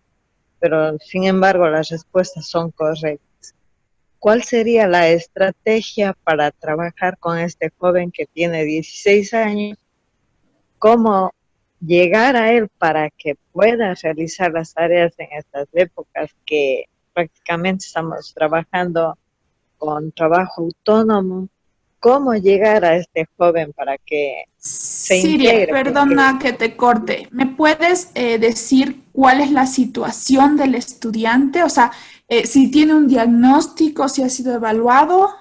pero sin embargo las respuestas son correctas. ¿Cuál sería la estrategia para trabajar con este joven que tiene 16 años? ¿Cómo llegar a él para que pueda realizar las tareas en estas épocas que prácticamente estamos trabajando con trabajo autónomo? ¿Cómo llegar a este joven para que se integre? Siria, perdona que te corte. ¿Me puedes decir cuál es la situación del estudiante? O sea, si tiene un diagnóstico, si ha sido evaluado.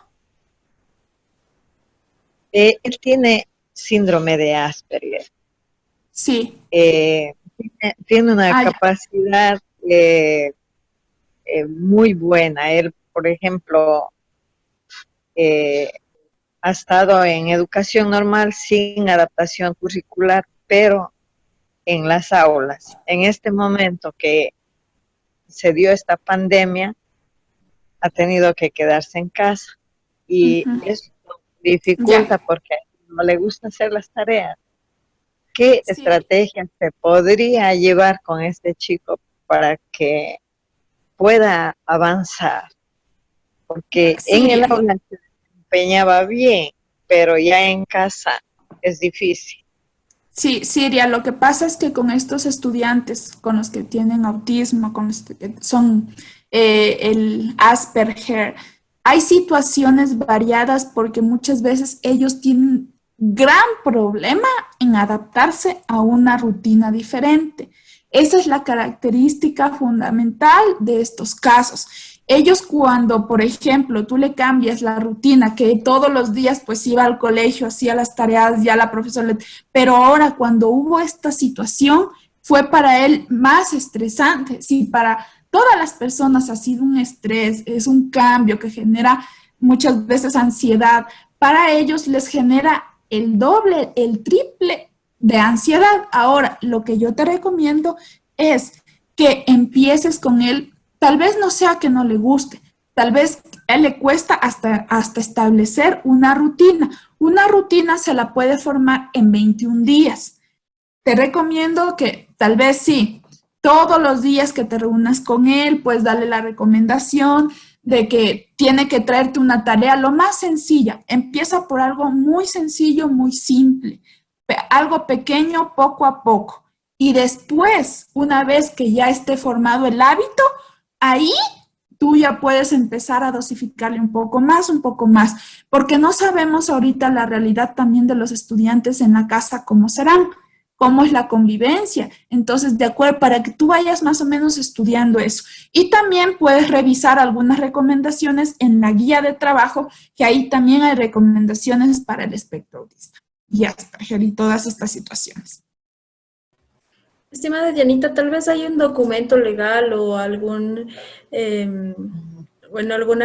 Él tiene síndrome de Asperger. Sí. Tiene una Ya. capacidad muy buena. Él, por ejemplo, ha estado en educación normal sin adaptación curricular, pero en las aulas. En este momento que se dio esta pandemia, ha tenido que quedarse en casa y Ujú. eso dificulta Ya. porque no le gusta hacer las tareas. ¿Qué Sí. estrategia se podría llevar con este chico para que pueda avanzar? Porque en Sí, el aula se desempeñaba bien, pero ya en casa es difícil. sí, Siria, lo que pasa es que con estos estudiantes, con los que tienen autismo, con los que son el Asperger, hay situaciones variadas porque muchas veces ellos tienen gran problema en adaptarse a una rutina diferente. Esa es la característica fundamental de estos casos. Ellos cuando, por ejemplo, tú le cambias la rutina, que todos los días pues iba al colegio, hacía las tareas, ya la profesora le... Pero ahora cuando hubo esta situación fue para él más estresante. Si para todas las personas ha sido un estrés, es un cambio que genera muchas veces ansiedad, para ellos les genera el doble, el triple de ansiedad. Ahora, lo que yo te recomiendo es que empieces con él. Tal vez no sea que no le guste, tal vez a él le cuesta hasta establecer una rutina. Una rutina se la puede formar en 21 días. Te recomiendo que tal vez sí, todos los días que te reúnas con él, pues darle la recomendación de que tiene que traerte una tarea lo más sencilla. Empieza por algo muy sencillo, muy simple, algo pequeño poco a poco. Y después, una vez que ya esté formado el hábito, ahí tú ya puedes empezar a dosificarle un poco más, porque no sabemos ahorita la realidad también de los estudiantes en la casa, cómo serán, cómo es la convivencia. Entonces, de acuerdo, para que tú vayas más o menos estudiando eso. Y también puedes revisar algunas recomendaciones en la guía de trabajo, que ahí también hay recomendaciones para el espectro autista y Asperger y todas estas situaciones. Estimada Dianita, tal vez hay un documento legal o alguna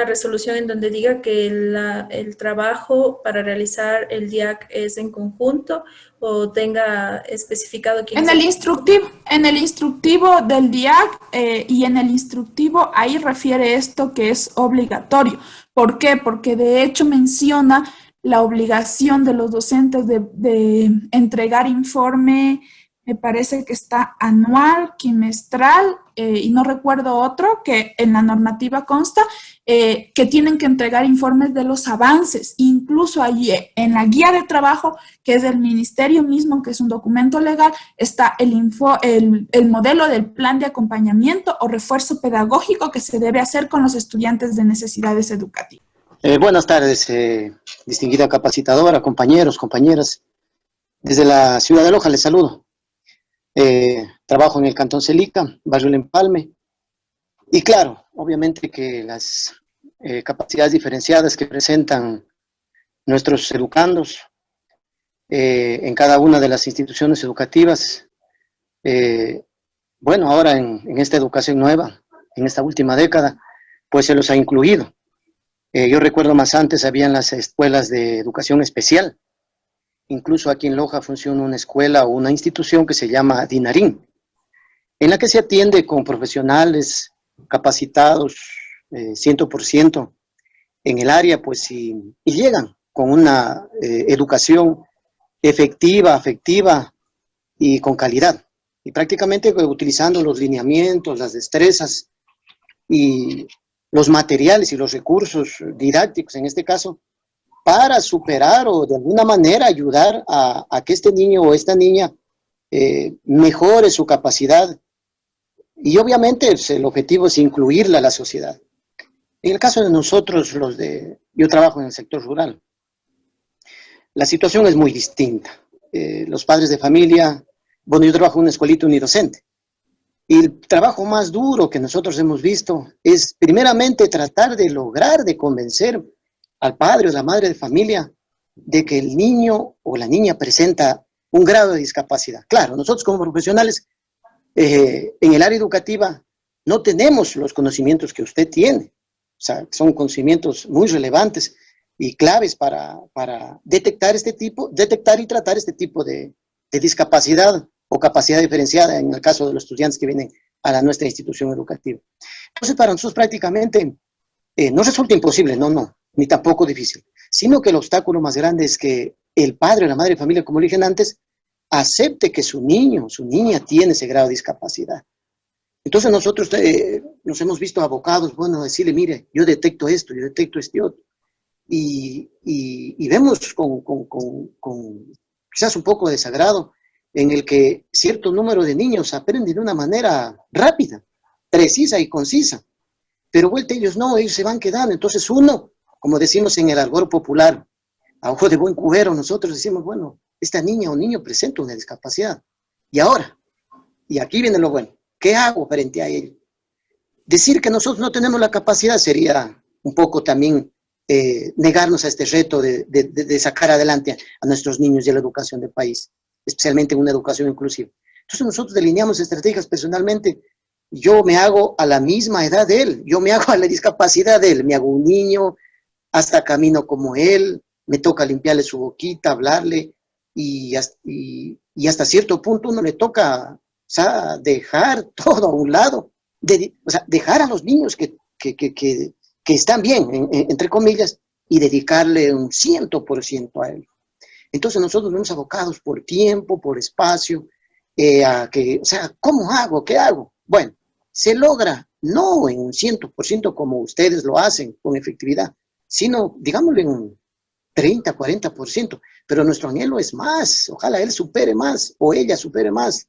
resolución en donde diga que el trabajo para realizar el DIAC es en conjunto o tenga especificado quién es En el instructivo del DIAC y en el instructivo ahí refiere esto que es obligatorio. ¿Por qué? Porque de hecho menciona la obligación de los docentes de entregar informe. Me parece que está anual, quimestral y no recuerdo otro que en la normativa consta, que tienen que entregar informes de los avances. Incluso allí en la guía de trabajo, que es del ministerio mismo, que es un documento legal, está el modelo del plan de acompañamiento o refuerzo pedagógico que se debe hacer con los estudiantes de necesidades educativas. Buenas tardes, distinguida capacitadora, compañeros, compañeras. Desde la ciudad de Loja les saludo. Trabajo en el Cantón Celica, barrio El Empalme. Y claro, obviamente que las capacidades diferenciadas que presentan nuestros educandos en cada una de las instituciones educativas, bueno, ahora en esta educación nueva, en esta última década, pues se los ha incluido. Yo recuerdo más antes habían las escuelas de educación especial. Incluso aquí en Loja funciona una escuela o una institución que se llama Dinarín, en la que se atiende con profesionales capacitados 100% en el área, pues, y llegan con una educación efectiva, afectiva y con calidad. Y prácticamente utilizando los lineamientos, las destrezas y los materiales y los recursos didácticos, en este caso, para superar o de alguna manera ayudar a que este niño o esta niña mejore su capacidad. Y obviamente el objetivo es incluirla a la sociedad. En el caso de nosotros, yo trabajo en el sector rural, la situación es muy distinta. Los padres de familia, bueno, yo trabajo en una escuelita unidocente, y el trabajo más duro que nosotros hemos visto es primeramente tratar de lograr de convencer al padre o la madre de familia de que el niño o la niña presenta un grado de discapacidad. Claro, nosotros como profesionales en el área educativa no tenemos los conocimientos que usted tiene. O sea, son conocimientos muy relevantes y claves para detectar y tratar este tipo de discapacidad o capacidad diferenciada en el caso de los estudiantes que vienen a nuestra institución educativa. Entonces, para nosotros prácticamente no resulta imposible, no, ni tampoco difícil, sino que el obstáculo más grande es que el padre o la madre de familia, como dije antes, acepte que su niño, su niña tiene ese grado de discapacidad. Entonces nosotros nos hemos visto abocados, bueno, a decirle, mire, yo detecto esto, yo detecto este otro. Y vemos con quizás un poco de desagrado en el que cierto número de niños aprenden de una manera rápida, precisa y concisa. Pero vuelta ellos no, ellos se van quedando. Entonces uno, como decimos en el argot popular, a ojo de buen cubero, nosotros decimos, bueno, esta niña o niño presenta una discapacidad. Y ahora, y aquí viene lo bueno, ¿qué hago frente a ello? Decir que nosotros no tenemos la capacidad sería un poco también negarnos a este reto de sacar adelante a nuestros niños y a la educación del país, especialmente una educación inclusiva. Entonces nosotros delineamos estrategias personalmente. Yo me hago a la misma edad de él, yo me hago a la discapacidad de él, me hago un niño, hasta camino como él, me toca limpiarle su boquita, hablarle, y hasta cierto punto uno le toca, o sea, dejar todo a un lado, o sea, dejar a los niños que están bien, entre comillas, y dedicarle un 100% a él. Entonces nosotros nos vemos abocados por tiempo, por espacio, o sea, ¿cómo hago? ¿Qué hago? Bueno, se logra no en un 100% como ustedes lo hacen con efectividad, sino, digámoslo, en un 30, 40%, pero nuestro anhelo es más, ojalá él supere más o ella supere más.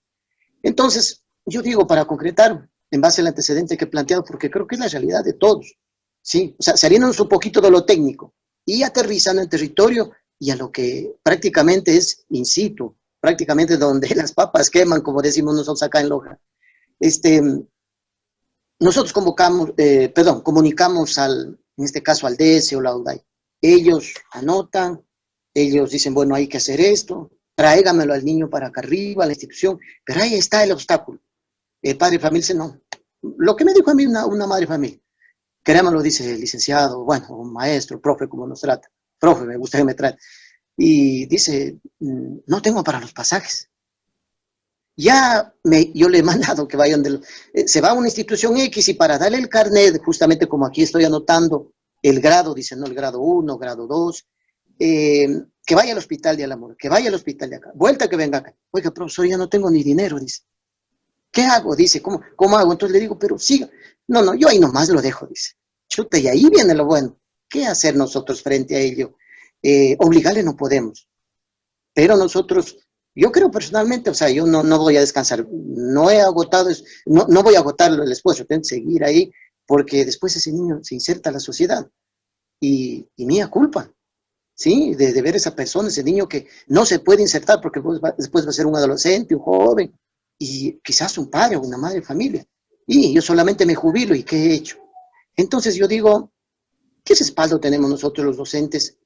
Entonces, yo digo, para concretar, en base al antecedente que he planteado, porque creo que es la realidad de todos, ¿sí? O sea, saliéndonos un poquito de lo técnico y aterrizando en territorio y a lo que prácticamente es in situ, prácticamente donde las papas queman, como decimos nosotros acá en Loja. Nosotros comunicamos en este caso al DS o la UDAI. Ellos anotan, ellos dicen, bueno, hay que hacer esto, tráigamelo al niño para acá arriba, a la institución, pero ahí está el obstáculo. El padre de familia dice, no. Lo que me dijo a mí una madre de familia, querémoslo, dice el licenciado, bueno, un maestro, profe, como nos trata, profe, me gusta que me trate, y dice, no tengo para los pasajes. Yo le he mandado que vayan, se va a una institución X y para darle el carnet, justamente como aquí estoy anotando el grado, dice, no, el grado 1, grado 2, que vaya al hospital de Alamor, que vaya al hospital de acá, vuelta que venga acá. Oiga, profesor, ya no tengo ni dinero, dice. ¿Qué hago? Dice, ¿cómo hago? Entonces le digo, pero siga. No, yo ahí nomás lo dejo, dice. Chuta, y ahí viene lo bueno. ¿Qué hacer nosotros frente a ello? Obligarle no podemos. Pero nosotros, yo creo personalmente, o sea, yo no voy a descansar. No he agotado, no voy a agotar el esfuerzo. Tengo que seguir ahí, porque después ese niño se inserta a la sociedad. Y mía culpa, ¿sí? De ver a esa persona, ese niño que no se puede insertar porque después va a ser un adolescente, un joven, y quizás un padre o una madre de familia. Y yo solamente me jubilo, ¿y qué he hecho? Entonces yo digo, ¿qué respaldo tenemos nosotros los docentes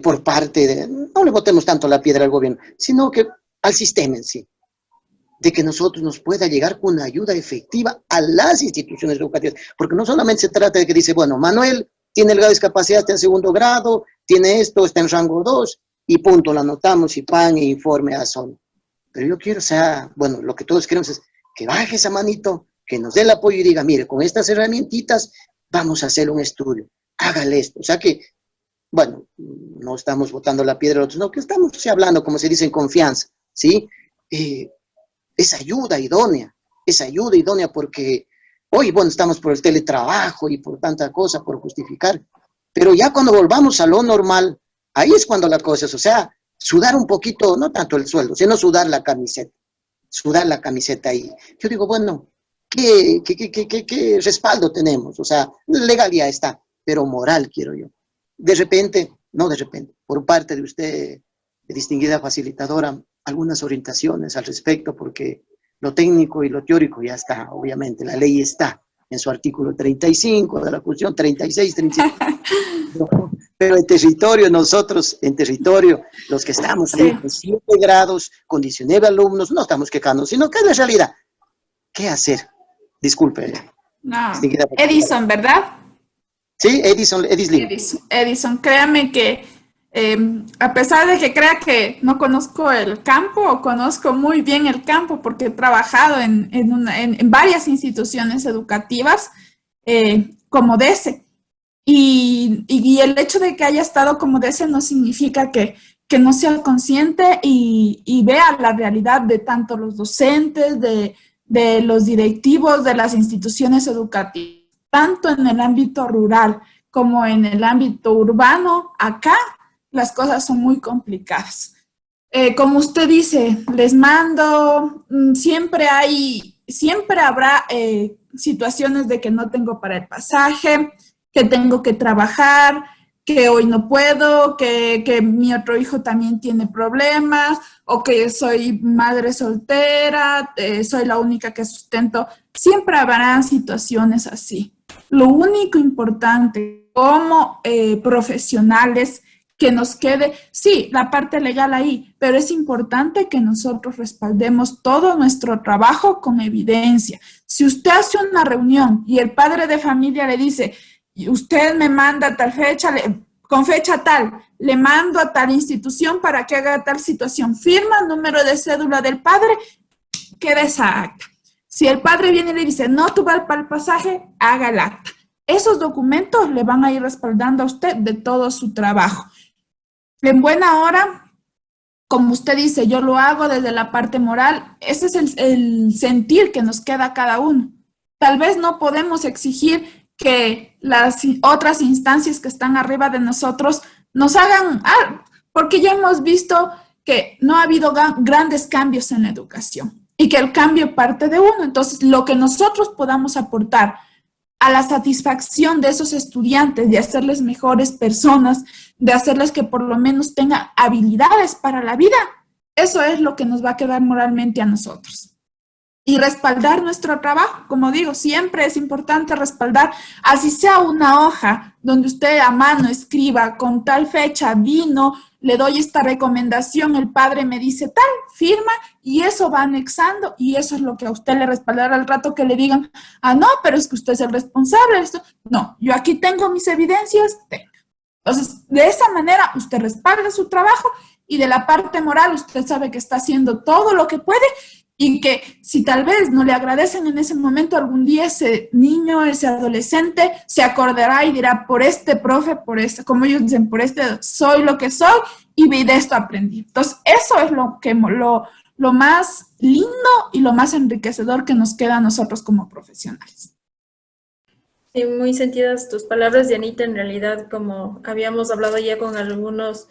por parte de, no le botemos tanto la piedra al gobierno, sino que al sistema en sí, de que nosotros nos pueda llegar con una ayuda efectiva a las instituciones educativas? Porque no solamente se trata de que dice, bueno, Manuel tiene el grado de discapacidad, está en segundo grado, tiene esto, está en rango 2, y punto, lo anotamos y pan e informe a zona. Pero yo quiero, o sea, bueno, lo que todos queremos es que baje esa manito, que nos dé el apoyo y diga, mire, con estas herramientitas vamos a hacer un estudio, hágale esto. O sea que, bueno, no estamos botando la piedra a otros, no, que estamos hablando, como se dice, en confianza, ¿sí? Es ayuda idónea porque hoy, bueno, estamos por el teletrabajo y por tanta cosa, por justificar, pero ya cuando volvamos a lo normal, ahí es cuando las cosas, o sea, sudar un poquito, no tanto el sueldo, sino sudar la camiseta ahí. Yo digo, bueno, ¿qué respaldo tenemos? O sea, legal ya está, pero moral quiero yo. Por parte de usted, distinguida facilitadora, algunas orientaciones al respecto, porque lo técnico y lo teórico ya está, obviamente, la ley está en su artículo 35 de la Constitución, 36, 35. pero en territorio, nosotros, en territorio, los que estamos ahí con 7 grados, con 19 alumnos, no estamos quejando, sino que es la realidad. ¿Qué hacer? Disculpe. No, Edison, ¿verdad? Sí, Edison. Edison, créame que a pesar de que crea que no conozco el campo, conozco muy bien el campo porque he trabajado en varias instituciones educativas como DESE. Y el hecho de que haya estado como DESE no significa que no sea consciente y vea la realidad de tanto los docentes, de los directivos de las instituciones educativas, tanto en el ámbito rural como en el ámbito urbano. Acá las cosas son muy complicadas. Como usted dice, les mando, siempre habrá situaciones de que no tengo para el pasaje, que tengo que trabajar, que hoy no puedo, que mi otro hijo también tiene problemas, o que soy madre soltera, soy la única que sustento. Siempre habrán situaciones así. Lo único importante como profesionales que nos quede, sí, la parte legal ahí, pero es importante que nosotros respaldemos todo nuestro trabajo con evidencia. Si usted hace una reunión y el padre de familia le dice, usted me manda tal fecha, con fecha tal, le mando a tal institución para que haga tal situación, firma, número de cédula del padre, queda esa acta. Si el padre viene y le dice, no, tú vas para el pasaje, haga el acta. Esos documentos le van a ir respaldando a usted de todo su trabajo. En buena hora, como usted dice, yo lo hago desde la parte moral, ese es el sentir que nos queda a cada uno. Tal vez no podemos exigir que las otras instancias que están arriba de nosotros nos hagan algo, porque ya hemos visto que no ha habido grandes cambios en la educación y que el cambio parte de uno. Entonces, lo que nosotros podamos aportar a la satisfacción de esos estudiantes, de hacerles mejores personas, de hacerles que por lo menos tengan habilidades para la vida, eso es lo que nos va a quedar moralmente a nosotros. Y respaldar nuestro trabajo, como digo, siempre es importante respaldar, así sea una hoja donde usted a mano escriba con tal fecha vino, le doy esta recomendación, el padre me dice tal, firma y eso va anexando y eso es lo que a usted le respaldará al rato que le digan, ah, no, pero es que usted es el responsable. Esto. No, yo aquí tengo mis evidencias, tenga. Entonces, de esa manera usted respalda su trabajo y de la parte moral usted sabe que está haciendo todo lo que puede. Y que si tal vez no le agradecen en ese momento, algún día ese niño, ese adolescente se acordará y dirá, por este profe, por este, como ellos dicen, por este soy lo que soy y de esto aprendí. Entonces, eso es lo más lindo y lo más enriquecedor que nos queda a nosotros como profesionales. Sí, muy sentidas tus palabras, Dianita. En realidad, como habíamos hablado ya con algunos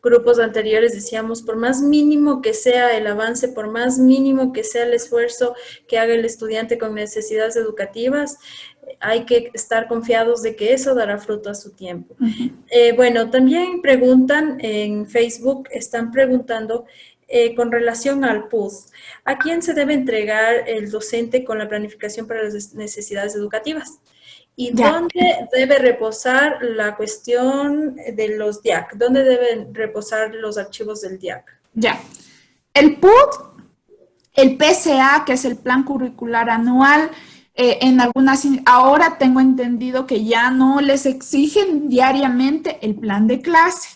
grupos anteriores, decíamos, por más mínimo que sea el avance, por más mínimo que sea el esfuerzo que haga el estudiante con necesidades educativas, hay que estar confiados de que eso dará fruto a su tiempo. Bueno, también preguntan en Facebook, están preguntando con relación al PUD, ¿a quién se debe entregar el docente con la planificación para las necesidades educativas? ¿Y dónde debe reposar la cuestión de los DIAC? ¿Dónde deben reposar los archivos del DIAC? Ya. El PUD, el PCA, que es el Plan Curricular Anual, en algunas, ahora tengo entendido que ya no les exigen diariamente el plan de clase,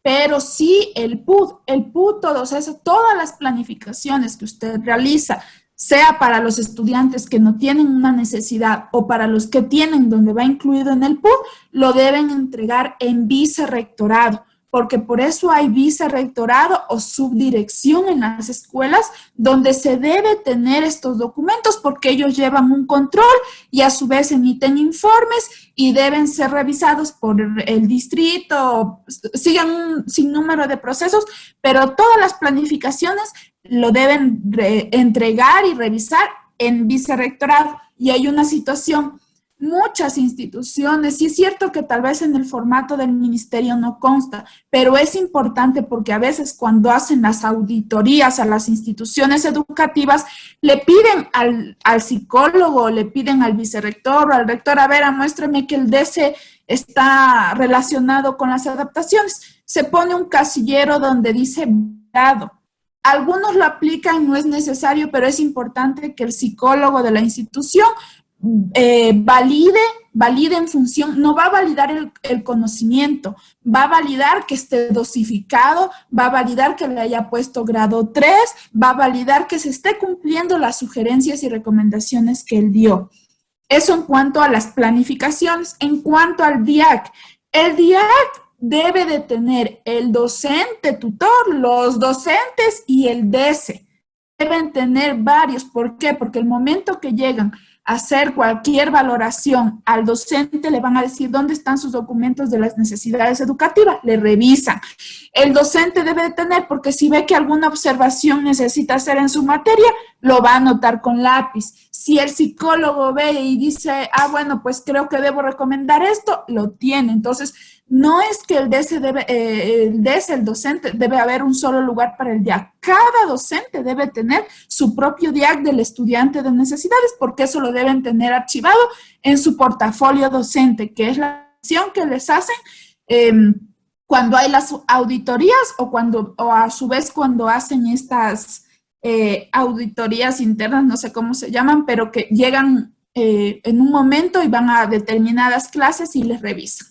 pero sí el PUD, todas las planificaciones que usted realiza, sea para los estudiantes que no tienen una necesidad o para los que tienen donde va incluido en el PUD, lo deben entregar en vicerrectorado, porque por eso hay vicerrectorado o subdirección en las escuelas donde se debe tener estos documentos porque ellos llevan un control y a su vez emiten informes y deben ser revisados por el distrito, sigan un sinnúmero de procesos, pero todas las planificaciones lo deben entregar y revisar en vicerrectorado. Y hay una situación, muchas instituciones, sí es cierto que tal vez en el formato del ministerio no consta, pero es importante porque a veces cuando hacen las auditorías a las instituciones educativas, le piden al psicólogo, le piden al vicerrector o al rector, a ver, muéstrame que el DESE está relacionado con las adaptaciones. Se pone un casillero donde dice grado. Algunos lo aplican, no es necesario, pero es importante que el psicólogo de la institución valide en función, no va a validar el conocimiento, va a validar que esté dosificado, va a validar que le haya puesto grado 3, va a validar que se esté cumpliendo las sugerencias y recomendaciones que él dio. Eso en cuanto a las planificaciones. En cuanto al DIAC, el DIAC debe de tener el docente tutor, los docentes y el DC. Deben tener varios. ¿Por qué? Porque el momento que llegan a hacer cualquier valoración al docente, le van a decir dónde están sus documentos de las necesidades educativas, le revisan. El docente debe de tener, porque si ve que alguna observación necesita hacer en su materia, lo va a anotar con lápiz. Si el psicólogo ve y dice, bueno, pues creo que debo recomendar esto, lo tiene. Entonces, no es que el docente, debe haber un solo lugar para el DIAC. Cada docente debe tener su propio DIAC del estudiante de necesidades, porque eso lo deben tener archivado en su portafolio docente, que es la acción que les hacen cuando hay las auditorías o a su vez cuando hacen estas auditorías internas, no sé cómo se llaman, pero que llegan en un momento y van a determinadas clases y les revisan.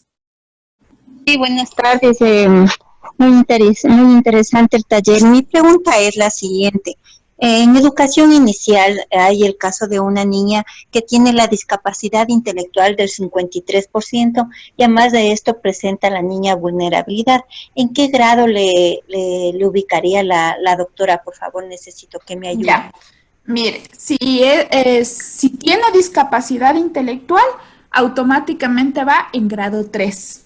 Sí, buenas tardes. Muy interesante el taller. Mi pregunta es la siguiente. En educación inicial hay el caso de una niña que tiene la discapacidad intelectual del 53% y además de esto presenta a la niña vulnerabilidad. ¿En qué grado le ubicaría la doctora? Por favor, necesito que me ayude. Ya. Mire, si tiene discapacidad intelectual, automáticamente va en grado 3.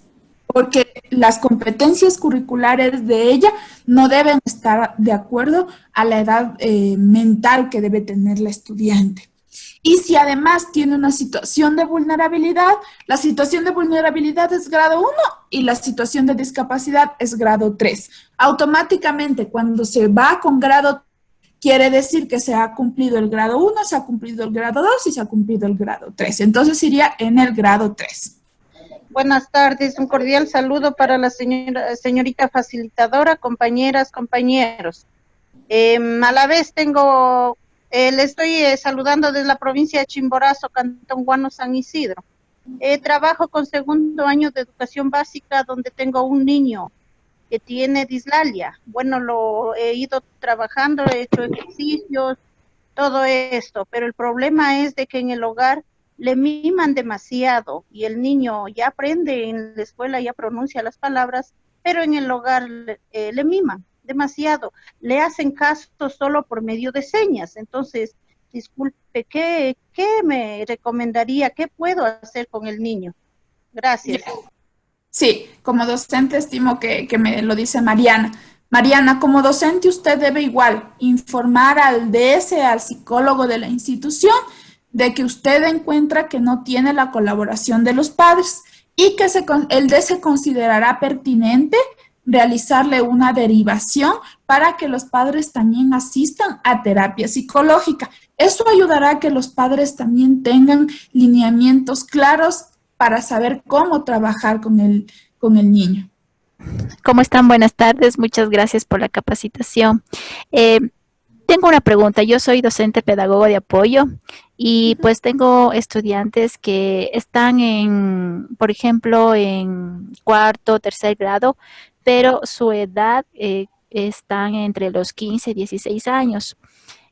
Porque las competencias curriculares de ella no deben estar de acuerdo a la edad mental que debe tener la estudiante. Y si además tiene una situación de vulnerabilidad, la situación de vulnerabilidad es grado 1 y la situación de discapacidad es grado 3. Automáticamente, cuando se va con grado 3, quiere decir que se ha cumplido el grado 1, se ha cumplido el grado 2 y se ha cumplido el grado 3. Entonces iría en el grado 3. Buenas tardes, un cordial saludo para la señorita facilitadora, compañeras, compañeros. A la vez le estoy saludando desde la provincia de Chimborazo, Cantón Guano, San Isidro. Trabajo con segundo año de educación básica donde tengo un niño que tiene dislalia. Bueno, lo he ido trabajando, he hecho ejercicios, todo esto, pero el problema es de que en el hogar le miman demasiado y el niño ya aprende en la escuela, ya pronuncia las palabras, pero en el hogar le miman demasiado, le hacen caso solo por medio de señas. Entonces, disculpe, ¿qué me recomendaría? ¿Qué puedo hacer con el niño? Gracias. Sí, como docente estimo que me lo dice Mariana. Mariana, como docente usted debe igual informar al DS, al psicólogo de la institución, de que usted encuentra que no tiene la colaboración de los padres y que el DS considerará pertinente realizarle una derivación para que los padres también asistan a terapia psicológica. Eso ayudará a que los padres también tengan lineamientos claros para saber cómo trabajar con el niño. ¿Cómo están? Buenas tardes. Muchas gracias por la capacitación. Tengo una pregunta. Yo soy docente pedagogo de apoyo y pues tengo estudiantes que están por ejemplo, en cuarto, tercer grado, pero su edad están entre los 15 y 16 años.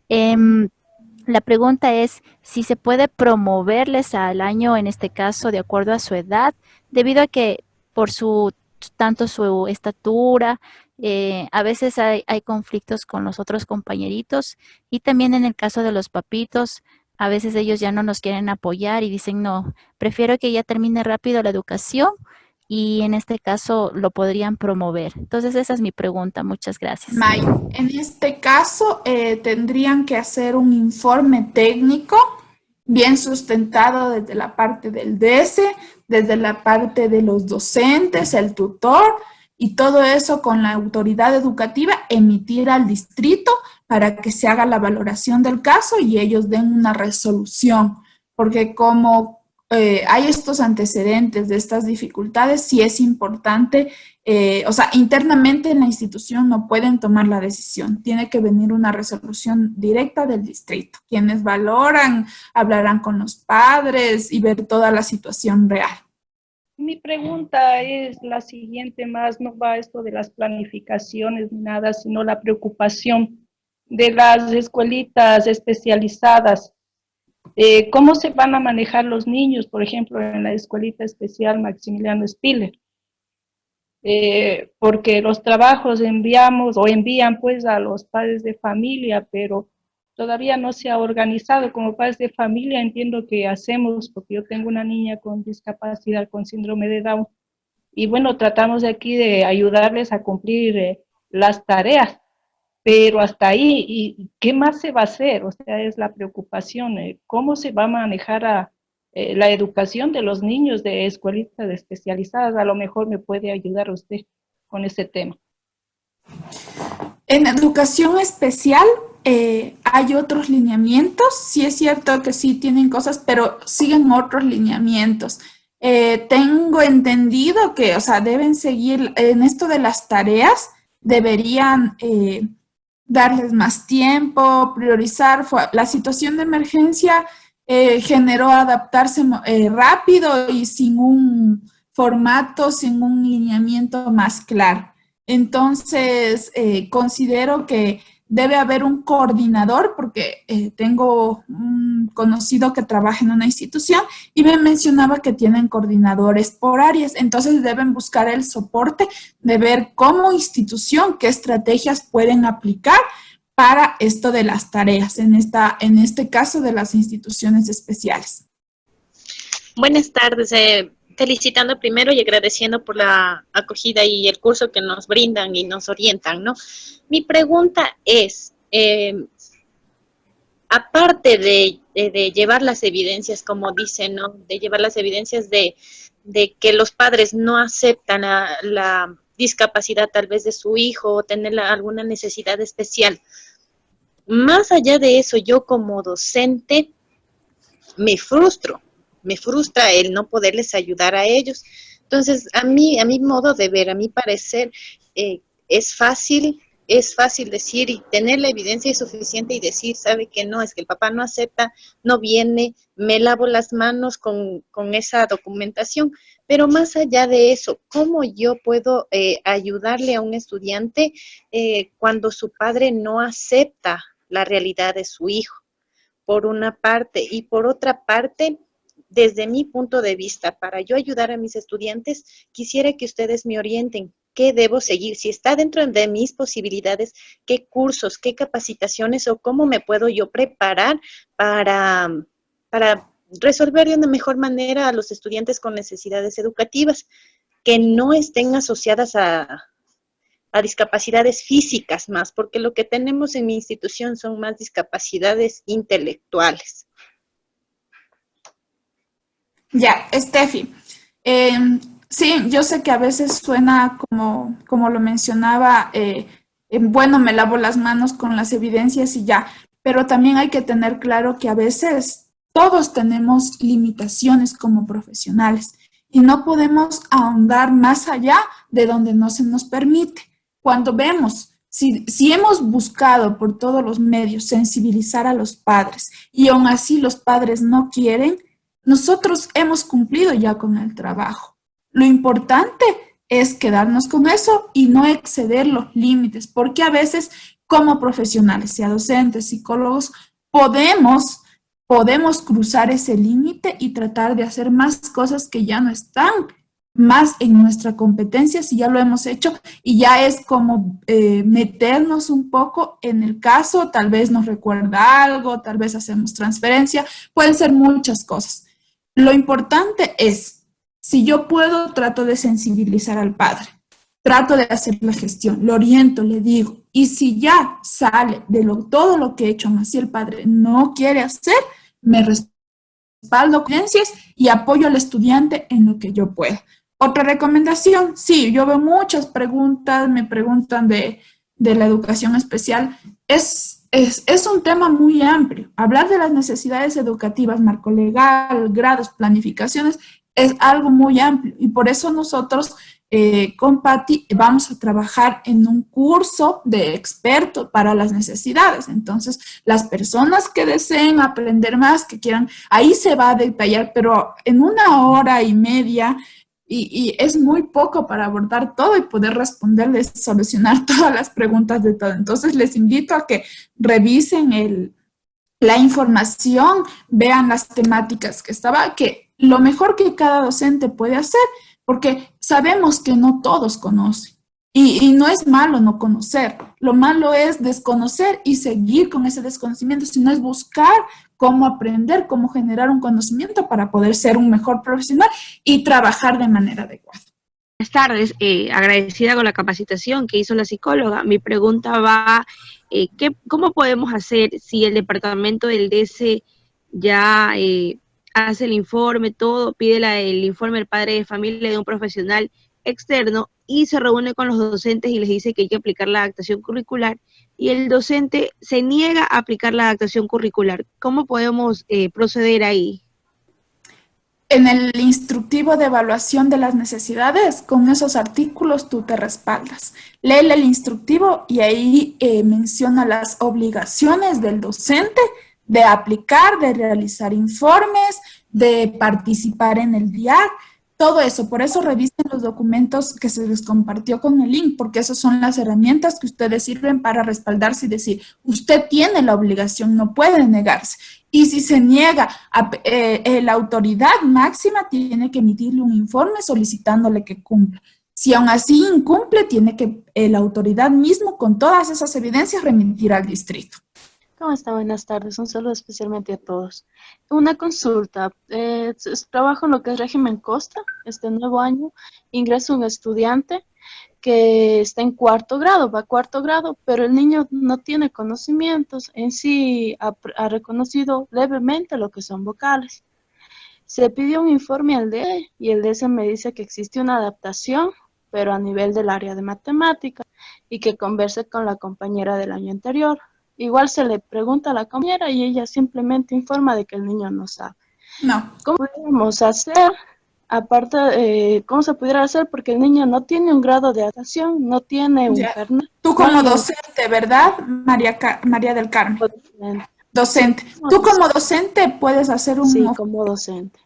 La pregunta es si se puede promoverles al año, en este caso, de acuerdo a su edad, debido a que por tanto su estatura, a veces hay conflictos con los otros compañeritos y también en el caso de los papitos, a veces ellos ya no nos quieren apoyar y dicen, no, prefiero que ya termine rápido la educación y en este caso lo podrían promover. Entonces esa es mi pregunta. Muchas gracias. May, en este caso tendrían que hacer un informe técnico bien sustentado desde la parte del DS, desde la parte de los docentes, el tutor y todo eso con la autoridad educativa, emitir al distrito para que se haga la valoración del caso y ellos den una resolución. Porque como hay estos antecedentes de estas dificultades, sí es importante, o sea, internamente en la institución no pueden tomar la decisión, tiene que venir una resolución directa del distrito. Quienes valoran, hablarán con los padres y ver toda la situación real. Mi pregunta es la siguiente, más no va esto de las planificaciones ni nada, sino la preocupación de las escuelitas especializadas. ¿Cómo se van a manejar los niños, por ejemplo, en la escuelita especial Maximiliano Spiller? Porque los trabajos envían pues a los padres de familia, pero todavía no se ha organizado. Como padres de familia entiendo que hacemos, porque yo tengo una niña con discapacidad, con síndrome de Down, y bueno, tratamos de aquí de ayudarles a cumplir las tareas, pero hasta ahí, ¿y qué más se va a hacer? O sea, es la preocupación, ¿cómo se va a manejar la educación de los niños de escuelitas especializadas? A lo mejor me puede ayudar usted con ese tema. En educación especial hay otros lineamientos, sí es cierto que sí tienen cosas, pero siguen otros lineamientos. Tengo entendido que, o sea, deben seguir en esto de las tareas, deberían darles más tiempo, priorizar. La situación de emergencia generó adaptarse rápido y sin un formato, sin un lineamiento más claro. Entonces, considero que debe haber un coordinador, porque tengo un conocido que trabaja en una institución y me mencionaba que tienen coordinadores por áreas. Entonces, deben buscar el soporte de ver como institución qué estrategias pueden aplicar para esto de las tareas, en este caso de las instituciones especiales. Buenas tardes. Felicitando primero y agradeciendo por la acogida y el curso que nos brindan y nos orientan, ¿no? Mi pregunta es, aparte de llevar las evidencias, como dicen, ¿no? De llevar las evidencias de que los padres no aceptan la discapacidad tal vez de su hijo o tener alguna necesidad especial. Más allá de eso, yo como docente me frustra el no poderles ayudar a ellos. Entonces, a mi modo de ver, a mi parecer, es fácil decir y tener la evidencia suficiente y decir, sabe que no, es que el papá no acepta, no viene, me lavo las manos con esa documentación. Pero más allá de eso, ¿cómo yo puedo ayudarle a un estudiante cuando su padre no acepta la realidad de su hijo? Por una parte, y por otra parte, desde mi punto de vista, para yo ayudar a mis estudiantes, quisiera que ustedes me orienten qué debo seguir, si está dentro de mis posibilidades, qué cursos, qué capacitaciones o cómo me puedo yo preparar para resolver de una mejor manera a los estudiantes con necesidades educativas, que no estén asociadas a discapacidades físicas más, porque lo que tenemos en mi institución son más discapacidades intelectuales. Ya, Steffi, sí, yo sé que a veces suena como lo mencionaba, bueno, me lavo las manos con las evidencias y ya, pero también hay que tener claro que a veces todos tenemos limitaciones como profesionales y no podemos ahondar más allá de donde no se nos permite. Cuando vemos, si hemos buscado por todos los medios sensibilizar a los padres y aún así los padres no quieren, nosotros hemos cumplido ya con el trabajo. Lo importante es quedarnos con eso y no exceder los límites, porque a veces como profesionales, sea docentes, psicólogos, podemos cruzar ese límite y tratar de hacer más cosas que ya no están más en nuestra competencia, si ya lo hemos hecho, y ya es como meternos un poco en el caso, tal vez nos recuerda algo, tal vez hacemos transferencia, pueden ser muchas cosas. Lo importante es, si yo puedo, trato de sensibilizar al padre, trato de hacer la gestión, lo oriento, le digo, y si ya sale de todo lo que he hecho, aún así el padre no quiere hacer, me respaldo con evidencias y apoyo al estudiante en lo que yo pueda. Otra recomendación, sí, yo veo muchas preguntas, me preguntan de la educación especial, es es un tema muy amplio. Hablar de las necesidades educativas, marco legal, grados, planificaciones, es algo muy amplio y por eso nosotros con Patti vamos a trabajar en un curso de experto para las necesidades. Entonces, las personas que deseen aprender más, que quieran, ahí se va a detallar, pero en 1 hora y media, y es muy poco para abordar todo y poder responderles, solucionar todas las preguntas de todo. Entonces, les invito a que revisen la información, vean las temáticas que estaba, que lo mejor que cada docente puede hacer, porque sabemos que no todos conocen. Y no es malo no conocer, lo malo es desconocer y seguir con ese desconocimiento, sino es buscar cómo aprender, cómo generar un conocimiento para poder ser un mejor profesional y trabajar de manera adecuada. Buenas tardes, agradecida con la capacitación que hizo la psicóloga. Mi pregunta va, ¿cómo podemos hacer si el departamento del DC ya hace el informe, todo, pide el informe del padre de familia de un profesional externo y se reúne con los docentes y les dice que hay que aplicar la adaptación curricular y el docente se niega a aplicar la adaptación curricular? ¿Cómo podemos proceder ahí? En el instructivo de evaluación de las necesidades, con esos artículos tú te respaldas. Léele el instructivo y ahí menciona las obligaciones del docente de aplicar, de realizar informes, de participar en el DIAC, todo eso. Por eso revisen los documentos que se les compartió con el link, porque esas son las herramientas que ustedes sirven para respaldarse y decir, usted tiene la obligación, no puede negarse. Y si se niega, la autoridad máxima tiene que emitirle un informe solicitándole que cumpla. Si aún así incumple, tiene que la autoridad mismo, con todas esas evidencias, remitir al distrito. ¿Cómo está? Buenas tardes. Un saludo especialmente a todos. Una consulta. Trabajo en lo que es régimen Costa. Este nuevo año ingresa un estudiante que está en 4º grado, va a 4º grado, pero el niño no tiene conocimientos. En sí ha reconocido levemente lo que son vocales. Se pidió un informe al DE y el DE me dice que existe una adaptación, pero a nivel del área de matemática y que converse con la compañera del año anterior. Igual se le pregunta a la compañera y ella simplemente informa de que el niño no sabe. No. ¿Cómo podemos hacer? Aparte, ¿cómo se pudiera hacer? Porque el niño no tiene un grado de adaptación, no tiene un carnet. Tú como docente, ¿verdad, María del Carmen? Docente. Tú como docente puedes hacer un... Sí, como docente.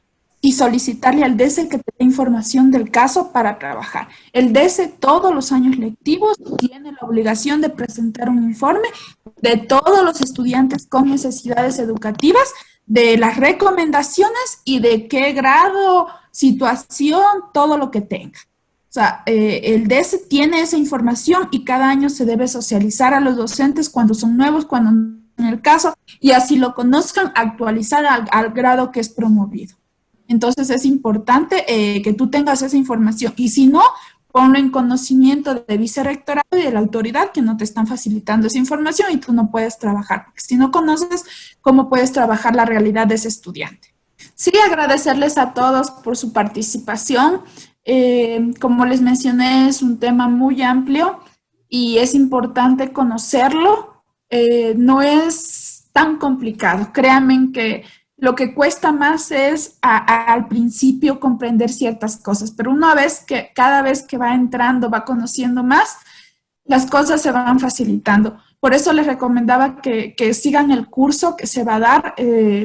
Y solicitarle al DESE que te dé información del caso para trabajar. El DESE todos los años lectivos tiene la obligación de presentar un informe de todos los estudiantes con necesidades educativas, de las recomendaciones y de qué grado, situación, todo lo que tenga. O sea, el DESE tiene esa información y cada año se debe socializar a los docentes cuando son nuevos, cuando en el caso, y así lo conozcan, actualizar al grado que es promovido. Entonces es importante que tú tengas esa información y si no, ponlo en conocimiento de vicerrectorado y de la autoridad que no te están facilitando esa información y tú no puedes trabajar, porque si no conoces cómo puedes trabajar la realidad de ese estudiante. Sí, agradecerles a todos por su participación. Como les mencioné, es un tema muy amplio y es importante conocerlo. No es tan complicado, créanme que lo que cuesta más es al principio comprender ciertas cosas, pero cada vez que va entrando, va conociendo más, las cosas se van facilitando. Por eso les recomendaba que sigan el curso que se va a dar.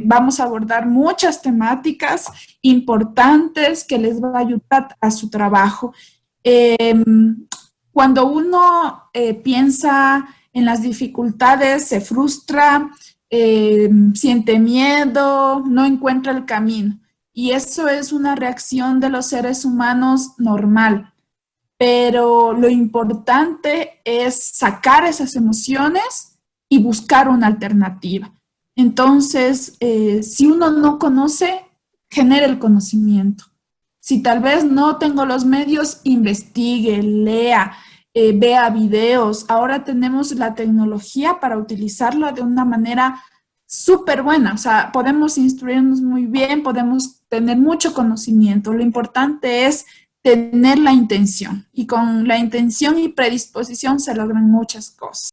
Vamos a abordar muchas temáticas importantes que les va a ayudar a su trabajo. Cuando uno piensa en las dificultades, se frustra, siente miedo, no encuentra el camino. Y eso es una reacción de los seres humanos normal. Pero lo importante es sacar esas emociones y buscar una alternativa. Entonces, si uno no conoce, genera el conocimiento. Si tal vez no tengo los medios, investigue, lea, vea videos. Ahora tenemos la tecnología para utilizarla de una manera súper buena. O sea, podemos instruirnos muy bien, podemos tener mucho conocimiento. Lo importante es tener la intención. Y con la intención y predisposición se logran muchas cosas.